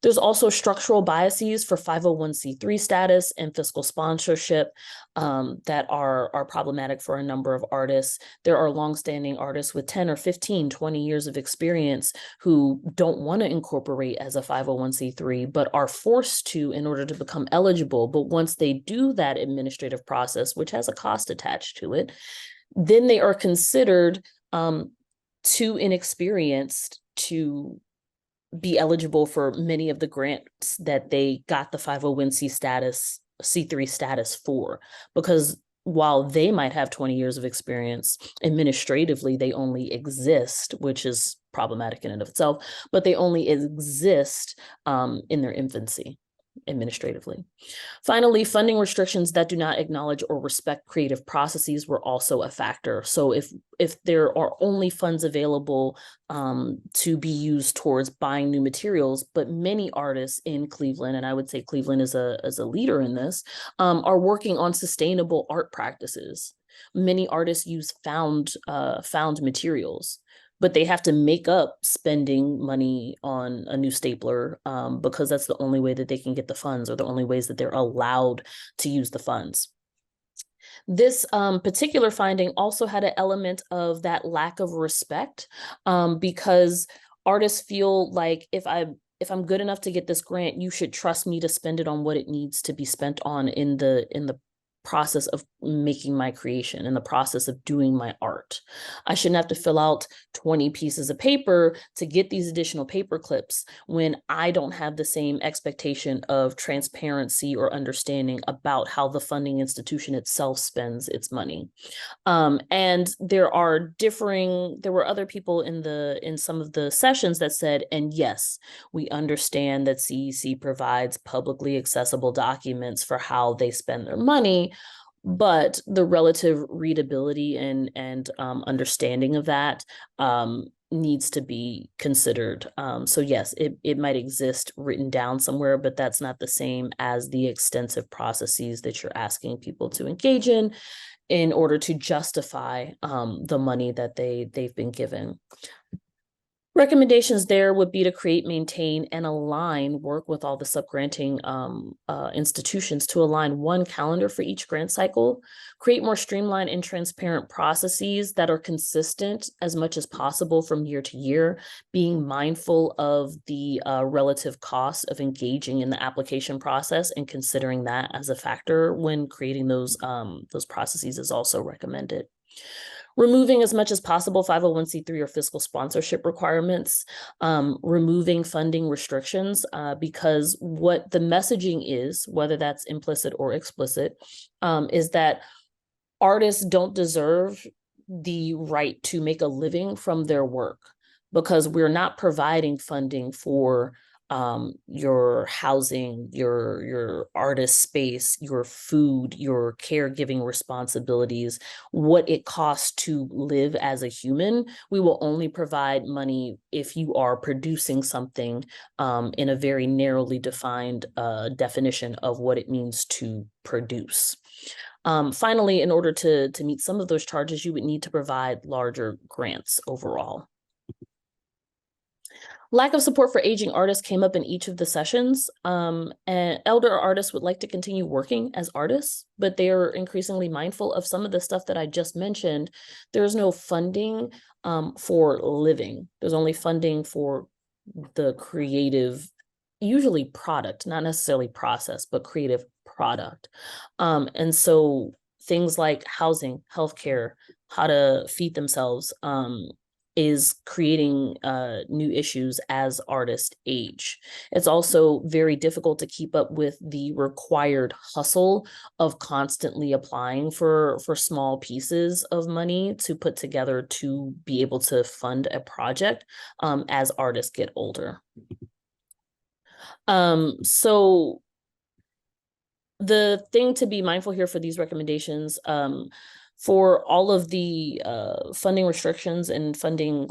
There's also structural biases for 501c3 status and fiscal sponsorship that are problematic for a number of artists. There are longstanding artists with 10 or 15, 20 years of experience who don't want to incorporate as a 501c3, but are forced to in order to become eligible. But once they do that administrative process, which has a cost attached to it, then they are considered too inexperienced to be eligible for many of the grants that they got the 501c3 status for, because while they might have 20 years of experience, administratively, they only exist, which is problematic in and of itself, but they only exist in their infancy administratively. Finally, funding restrictions that do not acknowledge or respect creative processes were also a factor. So if there are only funds available to be used towards buying new materials, but many artists in Cleveland, and I would say Cleveland is a leader in this, are working on sustainable art practices. Many artists use found materials, but they have to make up spending money on a new stapler because that's the only way that they can get the funds, or the only ways that they're allowed to use the funds. This particular finding also had an element of that lack of respect because artists feel like if I'm good enough to get this grant, you should trust me to spend it on what it needs to be spent on in the process of making my creation, in the process of doing my art. I shouldn't have to fill out 20 pieces of paper to get these additional paper clips when I don't have the same expectation of transparency or understanding about how the funding institution itself spends its money. And there were other people in some of the sessions that said, and yes, we understand that CEC provides publicly accessible documents for how they spend their money, but the relative readability and understanding of that needs to be considered. So yes, it might exist written down somewhere, but that's not the same as the extensive processes that you're asking people to engage in order to justify the money that they've been given. Recommendations there would be to create, maintain, and align, work with all the subgranting institutions to align one calendar for each grant cycle, create more streamlined and transparent processes that are consistent as much as possible from year to year, being mindful of the relative cost of engaging in the application process and considering that as a factor when creating those processes is also recommended. Removing as much as possible 501c3 or fiscal sponsorship requirements, removing funding restrictions, because what the messaging is, whether that's implicit or explicit, is that artists don't deserve the right to make a living from their work because we're not providing funding for your housing, your artist space, your food, your caregiving responsibilities, what it costs to live as a human. We will only provide money if you are producing something in a very narrowly defined definition of what it means to produce. Finally, in order to meet some of those charges, you would need to provide larger grants overall. Lack of support for aging artists came up in each of the sessions. And elder artists would like to continue working as artists, but they are increasingly mindful of some of the stuff that I just mentioned. There's no funding for living. There's only funding for the creative, usually product, not necessarily process, but creative product. And so things like housing, healthcare, how to feed themselves, is creating new issues as artists age. It's also very difficult to keep up with the required hustle of constantly applying for small pieces of money to put together to be able to fund a project as artists get older. So the thing to be mindful here for these recommendations, for all of the funding restrictions and funding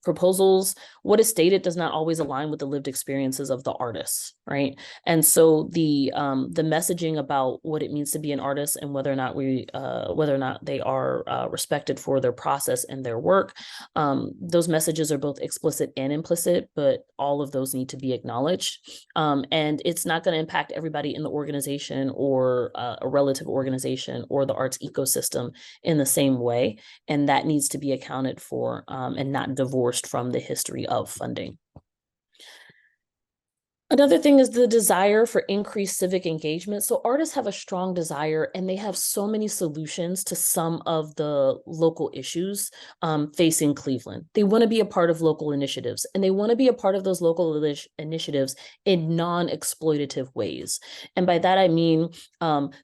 proposals, what is stated does not always align with the lived experiences of the artists, right? And so the messaging about what it means to be an artist and whether or not they are respected for their process and their work, those messages are both explicit and implicit, but all of those need to be acknowledged. And it's not going to impact everybody in the organization or a relative organization or the arts ecosystem in the same way. And that needs to be accounted for and not divorced from the history of funding. Another thing is the desire for increased civic engagement. So artists have a strong desire and they have so many solutions to some of the local issues facing Cleveland. They want to be a part of local initiatives and they want to be a part of those local initiatives in non-exploitative ways. And by that, I mean,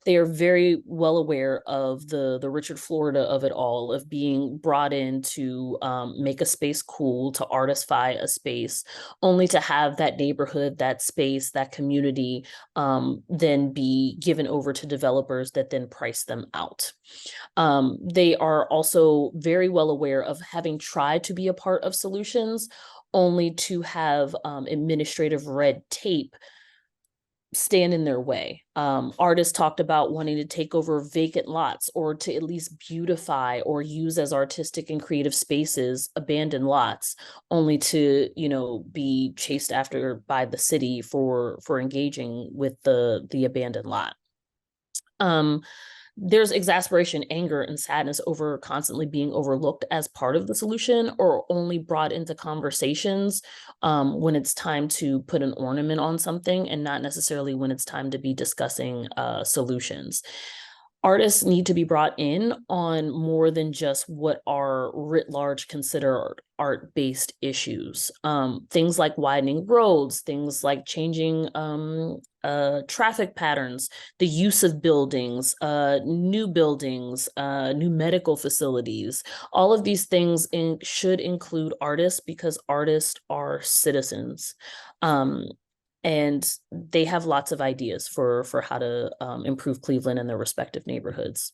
they are very well aware of the Richard Florida of it all, of being brought in to make a space cool, to artistify a space, only to have that neighborhood, that space, that community then be given over to developers that then price them out. They are also very well aware of having tried to be a part of solutions only to have administrative red tape stand in their way. Artists talked about wanting to take over vacant lots or to at least beautify or use as artistic and creative spaces abandoned lots, only to, be chased after by the city for engaging with the abandoned lot. There's exasperation, anger, and sadness over constantly being overlooked as part of the solution or only brought into conversations when it's time to put an ornament on something and not necessarily when it's time to be discussing solutions. Artists need to be brought in on more than just what are writ large considered art-based issues. Things like widening roads, things like changing traffic patterns, the use of buildings, new medical facilities. All of these things should include artists because artists are citizens. And they have lots of ideas for how to improve Cleveland and their respective neighborhoods.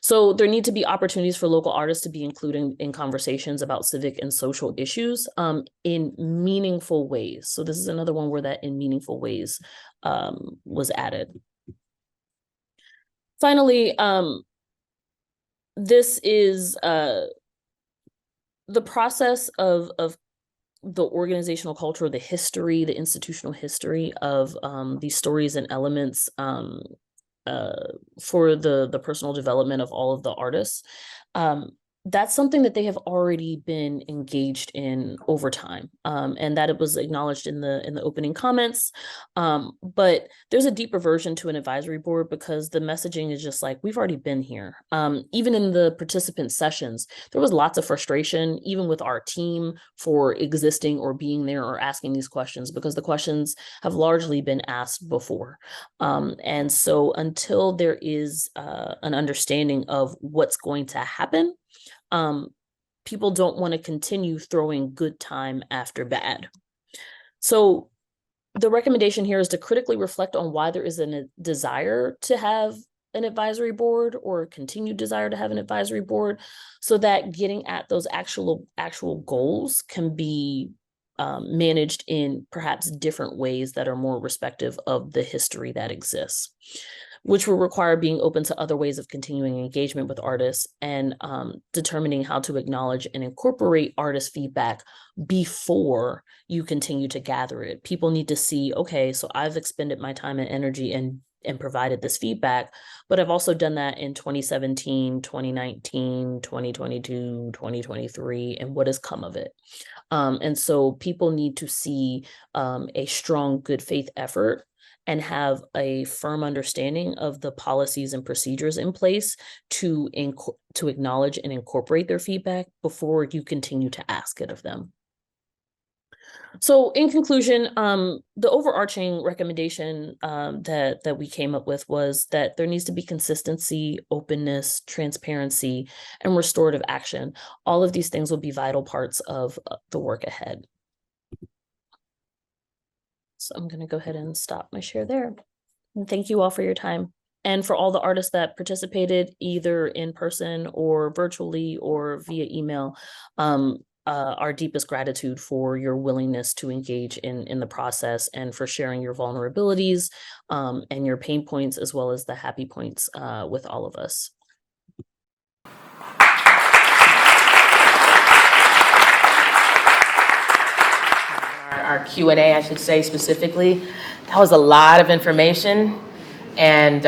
So there need to be opportunities for local artists to be included in conversations about civic and social issues in meaningful ways. So this is another one where that in meaningful ways was added. Finally, this is the process of the organizational culture, the history, the institutional history of these stories and elements for the personal development of all of the artists. That's something that they have already been engaged in over time, and that it was acknowledged in the opening comments. But there's a deeper version to an advisory board because the messaging is just like, we've already been here. Even in the participant sessions, there was lots of frustration, even with our team, for existing or being there or asking these questions, because the questions have largely been asked before. And so until there is an understanding of what's going to happen, people don't want to continue throwing good time after bad. So the recommendation here is to critically reflect on why there is a desire to have an advisory board or a continued desire to have an advisory board, so that getting at those actual goals can be managed in perhaps different ways that are more respective of the history that exists, which will require being open to other ways of continuing engagement with artists and determining how to acknowledge and incorporate artist feedback before you continue to gather it. People need to see, okay, so I've expended my time and energy and provided this feedback, but I've also done that in 2017, 2019, 2022, 2023, and what has come of it. And so people need to see a strong good faith effort and have a firm understanding of the policies and procedures in place to acknowledge and incorporate their feedback before you continue to ask it of them. So in conclusion, the overarching recommendation that we came up with was that there needs to be consistency, openness, transparency, and restorative action. All of these things will be vital parts of the work ahead. So I'm going to go ahead and stop my share there. And thank you all for your time. And for all the artists that participated either in person or virtually or via email, our deepest gratitude for your willingness to engage in the process and for sharing your vulnerabilities and your pain points as well as the happy points with all of us. Our Q&A, I should say specifically, that was a lot of information, and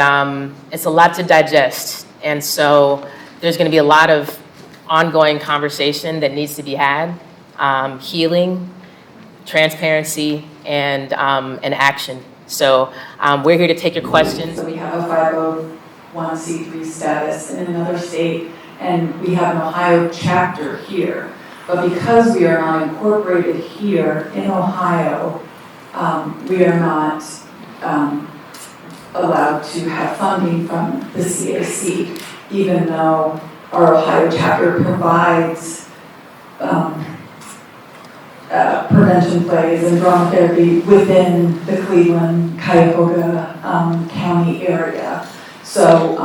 it's a lot to digest. And so there's going to be a lot of ongoing conversation that needs to be had, healing, transparency, and action. So we're here to take your questions. We have a 501c3 status in another state, and we have an Ohio chapter here. But because we are not incorporated here in Ohio, we are not allowed to have funding from the CAC, even though our Ohio chapter provides prevention plays and drama therapy within the Cleveland, Cuyahoga County area. So,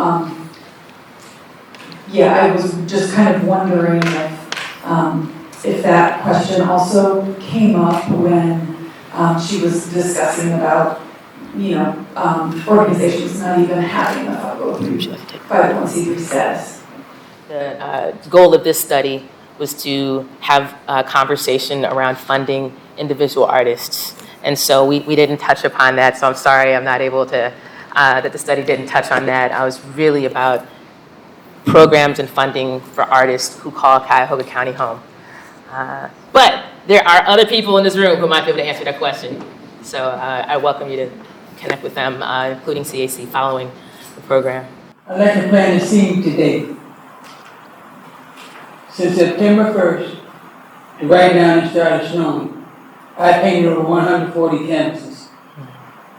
yeah, I was just kind of wondering if that question also came up when she was discussing about, organizations not even having a 501c3 status. The goal of this study was to have a conversation around funding individual artists. And so we didn't touch upon that, so I'm sorry I'm not able to, that the study didn't touch on that. I was really about programs and funding for artists who call Cuyahoga County home. But there are other people in this room who might be able to answer that question. So I welcome you to connect with them, including CAC, following the program. I'd like to plant a seed today. Since September 1st, and right now it started snowing, I painted over 140 canvases.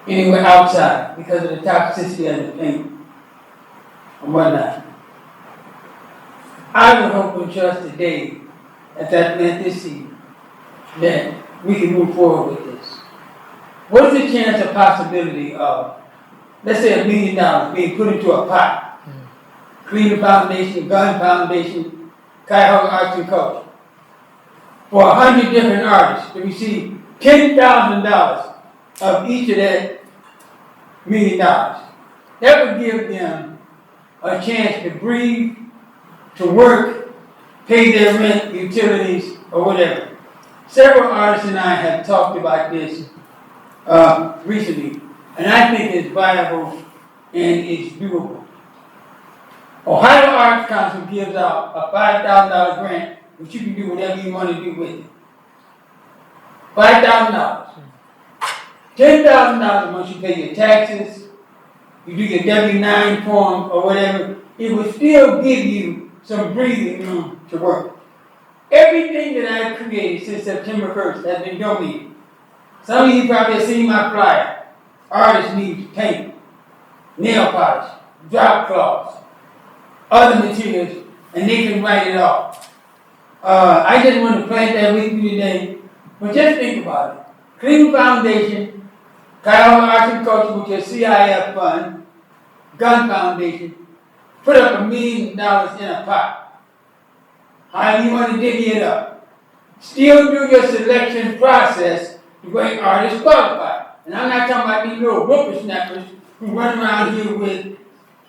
Anywhere outside, because of the toxicity of the paint and whatnot. I would hope and trust today, as I plant this seed, that we can move forward with this. What is the chance or possibility of, let's say, $1 million being put into a pot? Cleveland Foundation, Gun Foundation, Cuyahoga Arts and Culture, for 100 different artists to receive $10,000 of each of that $1 million. That would give them a chance to breathe, to work, pay their rent, utilities, or whatever. Several artists and I have talked about this recently, and I think it's viable and it's doable. Ohio Arts Council gives out a $5,000 grant, which you can do whatever you want to do with it. $5,000. $10,000 once you pay your taxes, you do your W-9 form or whatever, it will still give you some breathing room to work. Everything that I've created since September 1st has been donated. Some of you probably have seen my flyer. Artists need paint, nail polish, drop cloths, other materials, and they can write it off. I just want to plant that with you today, but just think about it. Cleveland Foundation, Karamu Arts and Culture, which is CIF fund, Gun Foundation, put up $1 million in a pot. However you want to divvy it up. Still do your selection process to make artists qualified. And I'm not talking about these little whippersnappers who run around here with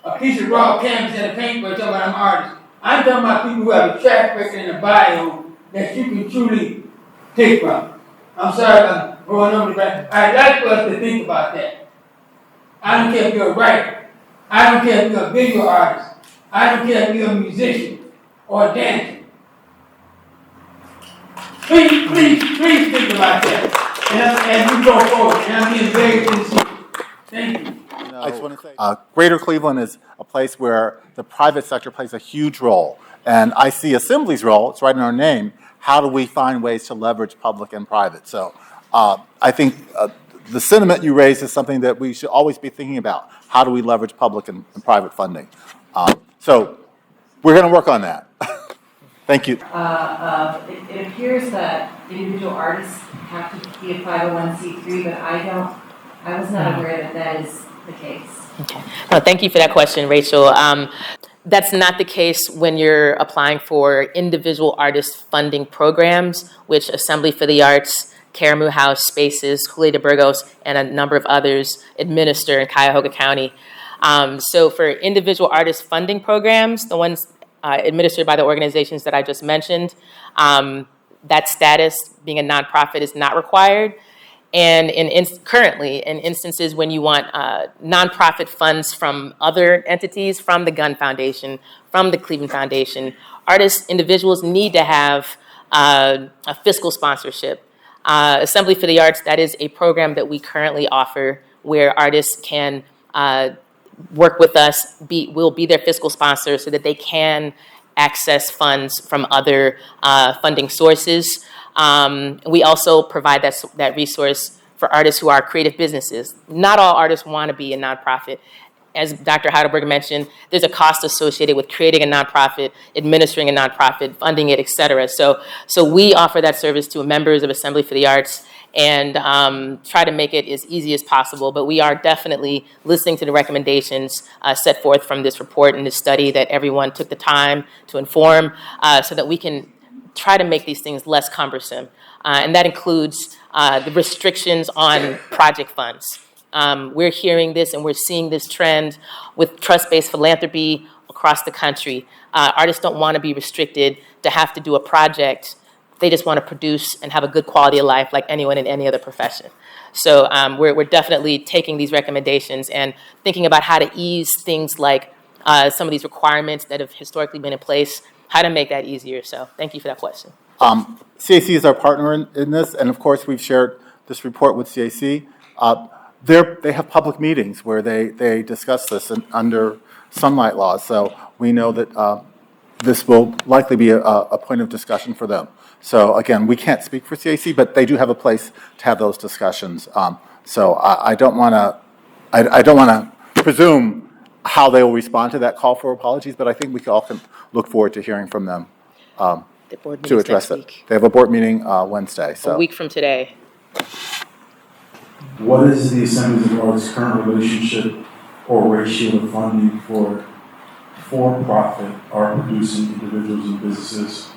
a piece of raw canvas and a paintbrush talking about I'm artists. I'm talking about people who have a track record and a bio that you can truly pick from. I'm sorry if I'm going over the back. I'd like for us to think about that. I don't care if you're a writer. I don't care if you're a visual artist. I don't care if you're a musician or a dancer. Please think about that. And as we go forward, and I'm being very sincere. Thank you. I just want to say, Greater Cleveland is a place where the private sector plays a huge role. And I see Assembly's role, it's right in our name, how do we find ways to leverage public and private? So I think the sentiment you raised is something that we should always be thinking about. How do we leverage public and private funding? So we're going to work on that. Thank you. It appears that individual artists have to be a 501c3, but I was not aware that that is the case. Okay. No, thank you for that question, Rachel. That's not the case when you're applying for individual artist funding programs, which Assembly for the Arts, Karamu House, Spaces, Julio de Burgos, and a number of others administer in Cuyahoga County. So for individual artist funding programs, the ones administered by the organizations that I just mentioned, that status, being a nonprofit, is not required. And currently, in instances when you want nonprofit funds from other entities, from the Gun Foundation, from the Cleveland Foundation, artists, individuals need to have a fiscal sponsorship. Assembly for the Arts, that is a program that we currently offer where artists can work with us, we'll be their fiscal sponsor so that they can access funds from other funding sources. We also provide that resource for artists who are creative businesses. Not all artists want to be a nonprofit. As Dr. Heidelberg mentioned, there's a cost associated with creating a nonprofit, administering a nonprofit, funding it, et cetera. So we offer that service to members of Assembly for the Arts and try to make it as easy as possible. But we are definitely listening to the recommendations set forth from this report and this study that everyone took the time to inform so that we can try to make these things less cumbersome. And that includes the restrictions on project funds. We're hearing this and we're seeing this trend with trust-based philanthropy across the country. Artists don't want to be restricted to have to do a project. They just want to produce and have a good quality of life like anyone in any other profession. So we're definitely taking these recommendations and thinking about how to ease things like some of these requirements that have historically been in place, how to make that easier. So thank you for that question. CAC is our partner in this, and of course we've shared this report with CAC. They have public meetings where they discuss this under sunlight laws, so we know that this will likely be a point of discussion for them. So again, we can't speak for CAC, but they do have a place to have those discussions. So I don't want to presume how they will respond to that call for apologies, but I think we all can look forward to hearing from them to address it. They have a board meeting Wednesday. So a week from today. What is the Assembly of Arts' current relationship or ratio of funding for for-profit art-producing individuals and businesses,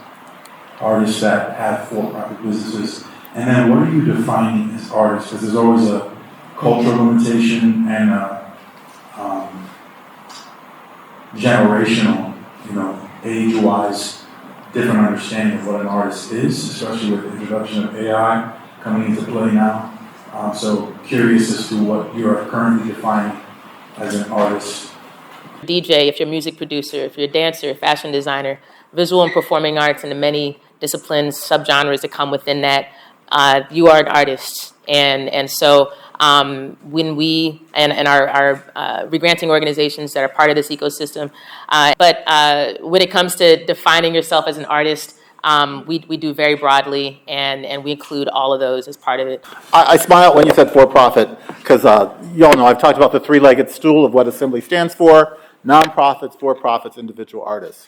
artists that have for-profit businesses? And then what are you defining as artists? Because there's always a cultural limitation and a generational, age-wise different understanding of what an artist is, especially with the introduction of AI coming into play now. So curious as to what you are currently defining as an artist. DJ, if you're a music producer, if you're a dancer, fashion designer, visual and performing arts, and the many disciplines, subgenres that come within that, you are an artist. And so when we, and our regranting organizations that are part of this ecosystem, but when it comes to defining yourself as an artist, we do very broadly, and we include all of those as part of it. I smiled when you said for-profit, because you all know I've talked about the three-legged stool of what Assembly stands for: nonprofits, for-profits, individual artists.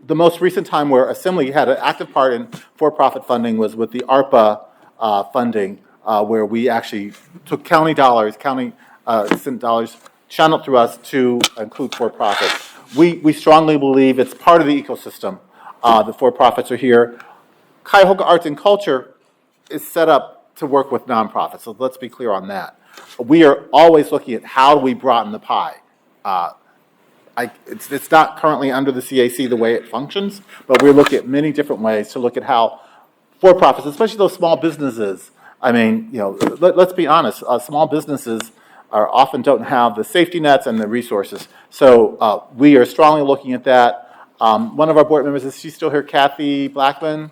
The most recent time where Assembly had an active part in for-profit funding was with the ARPA funding, where we actually took county dollars, county cent dollars, channeled through us to include for-profit. We strongly believe it's part of the ecosystem. The for-profits are here. Cuyahoga Arts and Culture is set up to work with nonprofits, so let's be clear on that. We are always looking at how do we broaden the pie. It's not currently under the CAC the way it functions, but we're looking at many different ways to look at how for-profits, especially those small businesses, I mean, you know, let's be honest, small businesses often don't have the safety nets and the resources. So we are strongly looking at that. One of our board members, is she still here, Kathy Blackman?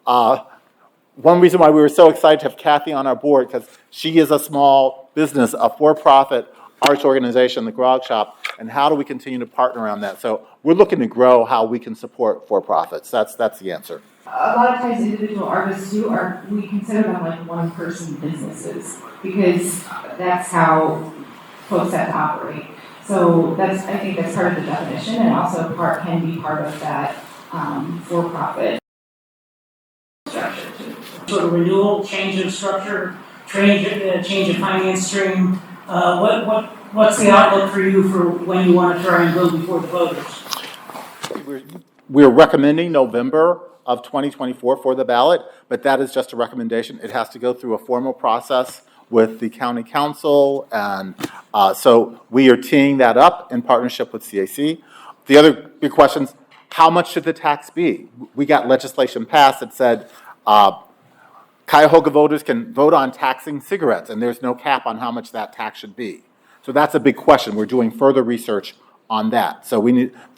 One reason why we were so excited to have Kathy on our board, because she is a small business, a for-profit arts organization, the Grog Shop, and how do we continue to partner around that? So we're looking to grow how we can support for-profits. That's the answer. A lot of times individual artists we consider them like one-person businesses because that's how folks have to operate. So I think that's part of the definition, and also can be part of that for-profit structure too. Sort of renewal, change of structure, change of finance stream. What's the outlook for you for when you want to try and go before the voters? We're recommending November of 2024 for the ballot, but that is just a recommendation. It has to go through a formal process with the county council, and so we are teeing that up in partnership with CAC. The other big question is, how much should the tax be? We got legislation passed that said Cuyahoga voters can vote on taxing cigarettes, and there's no cap on how much that tax should be. So that's a big question. We're doing further research on that. So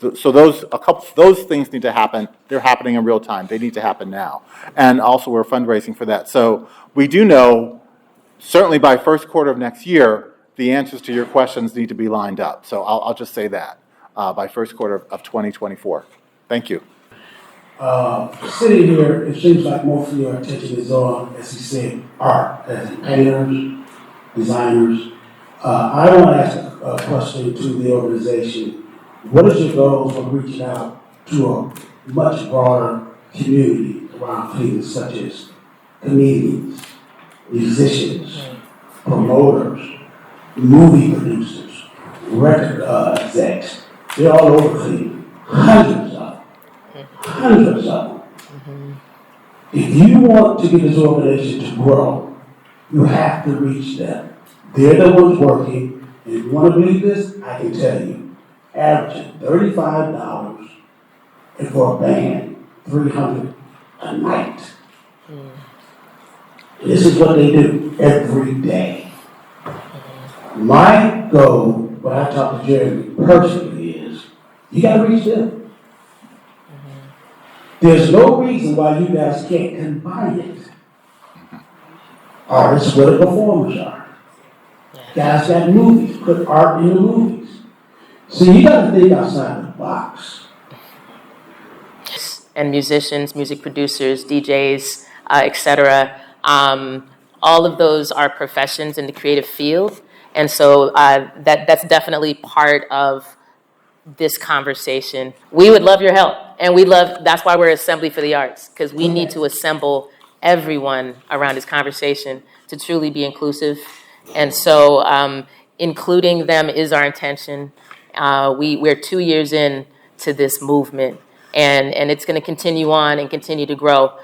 those things need to happen. They're happening in real time. They need to happen now. And also we're fundraising for that. So we do know, certainly by first quarter of next year, the answers to your questions need to be lined up. So I'll just say that by first quarter of 2024. Thank you. Sitting here, it seems like most of your attention is on, as you said, art, as in painters, designers. I want to ask a question to the organization. What is your goal for reaching out to a much broader community around Cleveland, such as comedians, musicians, promoters, movie producers, record execs? They're all over Cleveland. Hundreds of them. If you want to get this organization to grow, you have to reach them. They're the ones working, and if you want to believe this, I can tell you, averaging $35, and for a band, $300 a night. This is what they do every day. My goal, when I talk to Jeremy personally, is you got to reach them. There's no reason why you guys can't combine it. Artists where the performers are. Guys got movies, put art in the movies. So you got to think outside the box. And musicians, music producers, DJs, etc. All of those are professions in the creative field, and so that's definitely part of this conversation. We would love your help, and that's why we're Assembly for the Arts, because we need to assemble everyone around this conversation to truly be inclusive. And so including them is our intention. We're 2 years in to this movement, and it's going to continue on and continue to grow.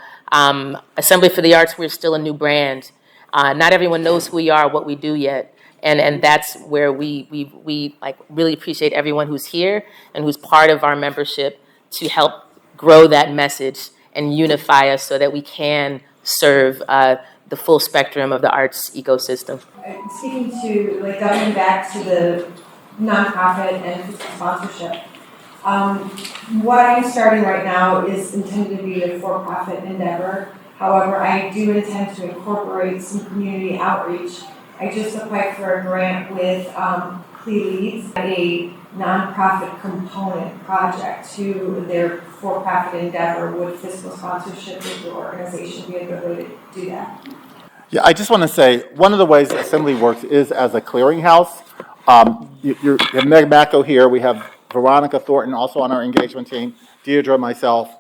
Assembly for the Arts, we're still a new brand. Not everyone knows who we are, what we do yet. And that's where we like really appreciate everyone who's here and who's part of our membership to help grow that message and unify us so that we can serve the full spectrum of the arts ecosystem. Speaking to, like, going back to the nonprofit and fiscal sponsorship, what I'm starting right now is intended to be a for-profit endeavor. However, I do intend to incorporate some community outreach. I just applied for a grant with Leads, a nonprofit component project to their for-profit endeavor. Would fiscal sponsorship of your organization be a good way to do that? Yeah, I just want to say, one of the ways Assembly works is as a clearinghouse. You have Meg Macko here. We have Veronica Thornton also on our engagement team, Deirdre, myself.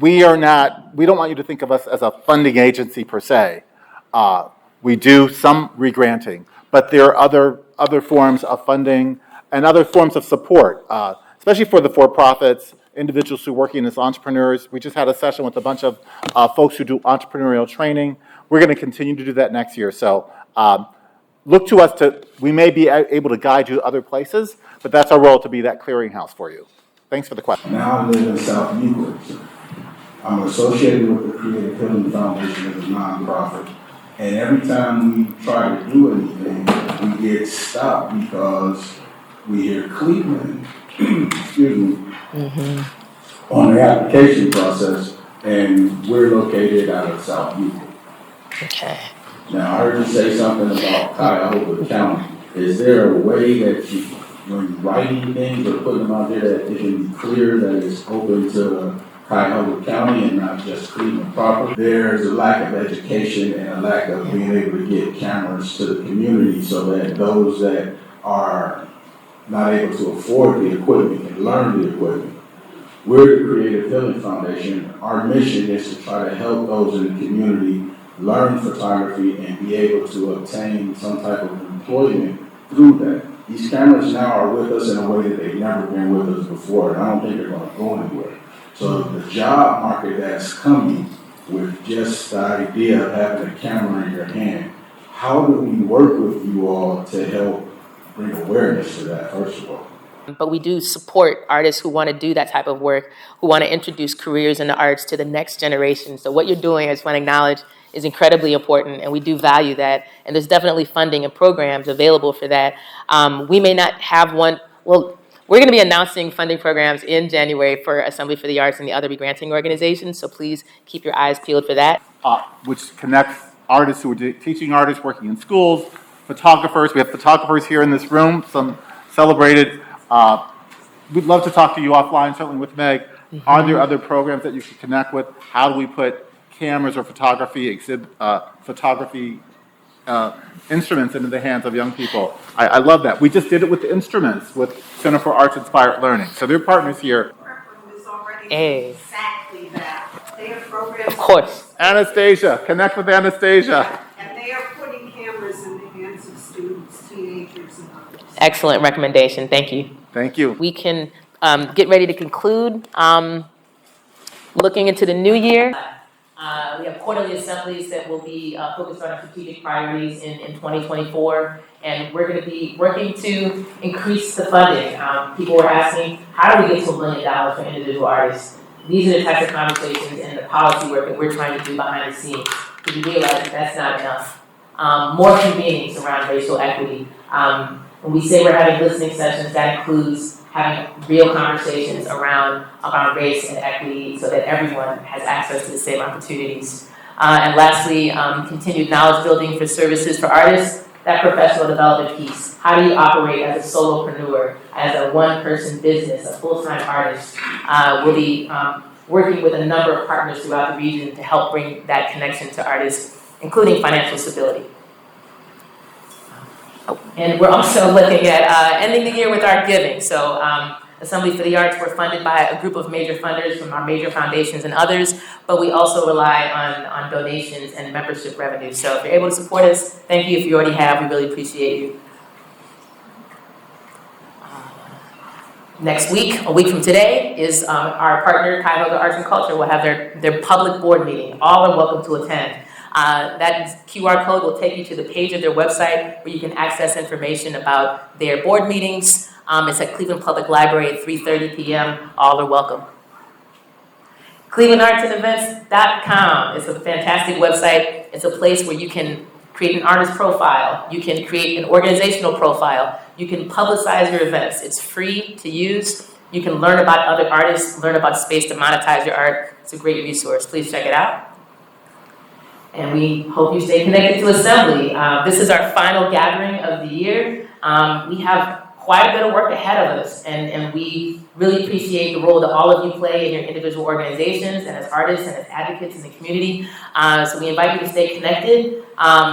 We don't want you to think of us as a funding agency per se. We do some regranting, but there are other forms of funding and other forms of support, especially for the for-profits, individuals who are working as entrepreneurs. We just had a session with a bunch of folks who do entrepreneurial training. We're going to continue to do that next year. So look to us we may be able to guide you to other places, but that's our role, to be that clearinghouse for you. Thanks for the question. Now I live in South Euclid. I'm associated with the Creative Healing Foundation as a nonprofit. And every time we try to do anything, we get stopped because we hear Cleveland, excuse me, on the application process, and we're located out of South Euclid. Okay. Now, I heard you say something about Cuyahoga County. Is there a way that you, when you're writing things or putting them out there, that it can be clear that it's open to Cuyahoga County and not just Cleveland proper? There's a lack of education and a lack of being able to get cameras to the community so that those that are not able to afford the equipment can learn the equipment. We're the Creative Healing Foundation. Our mission is to try to help those in the community learn photography and be able to obtain some type of employment through that. These cameras now are with us in a way that they've never been with us before, and I don't think they're going to go anywhere. So the job market that's coming with just the idea of having a camera in your hand, how do we work with you all to help bring awareness to that, first of all? But we do support artists who want to do that type of work, who want to introduce careers in the arts to the next generation. So what you're doing, I just want to acknowledge, is incredibly important, and we do value that. And there's definitely funding and programs available for that. We may not have one. Well, we're going to be announcing funding programs in January for Assembly for the Arts and the other granting organizations, so please keep your eyes peeled for that. Which connects artists who are teaching artists, working in schools, photographers. We have photographers here in this room, some celebrated. We'd love to talk to you offline, certainly with Meg. Are there other programs that you should connect with? How do we put cameras or photography instruments into the hands of young people? I love that. We just did it with the instruments with Center for Arts Inspired Learning. So they're partners here. Exactly that. They have programs. Of course. Anastasia, connect with Anastasia. And they are putting cameras in the hands of students, teenagers, and others. Excellent recommendation. Thank you. Thank you. We can get ready to conclude. Looking into the new year, we have quarterly assemblies that will be focused on our strategic priorities in 2024, and we're going to be working to increase the funding. People were asking, how do we get to $1 million for individual artists? These are the types of conversations and the policy work that we're trying to do behind the scenes, because we realize that that's not enough. More convenings around racial equity. When we say we're having listening sessions, that includes having real conversations around race and equity so that everyone has access to the same opportunities. And lastly, continued knowledge building for services for artists, that professional development piece. How do you operate as a solopreneur, as a one-person business, a full-time artist? We'll be working with a number of partners throughout the region to help bring that connection to artists, including financial stability. And we're also looking at ending the year with art giving. So Assembly for the Arts, we're funded by a group of major funders from our major foundations and others, but we also rely on donations and membership revenue. So if you're able to support us, thank you. If you already have, we really appreciate you. Next week, a week from today, is our partner, Cuyahoga Arts and Culture, will have their public board meeting. All are welcome to attend. That QR code will take you to the page of their website where you can access information about their board meetings. It's at Cleveland Public Library at 3:30 p.m. All are welcome. ClevelandArtsAndEvents.com. It's a fantastic website. It's a place where you can create an artist profile. You can create an organizational profile. You can publicize your events. It's free to use. You can learn about other artists, learn about space to monetize your art. It's a great resource. Please check it out. And we hope you stay connected to Assembly. This is our final gathering of the year. We have quite a bit of work ahead of us, and we really appreciate the role that all of you play in your individual organizations and as artists and as advocates in the community. So we invite you to stay connected,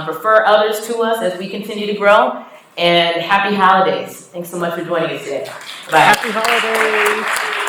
refer others to us as we continue to grow, and happy holidays. Thanks so much for joining us today. Bye. Happy holidays.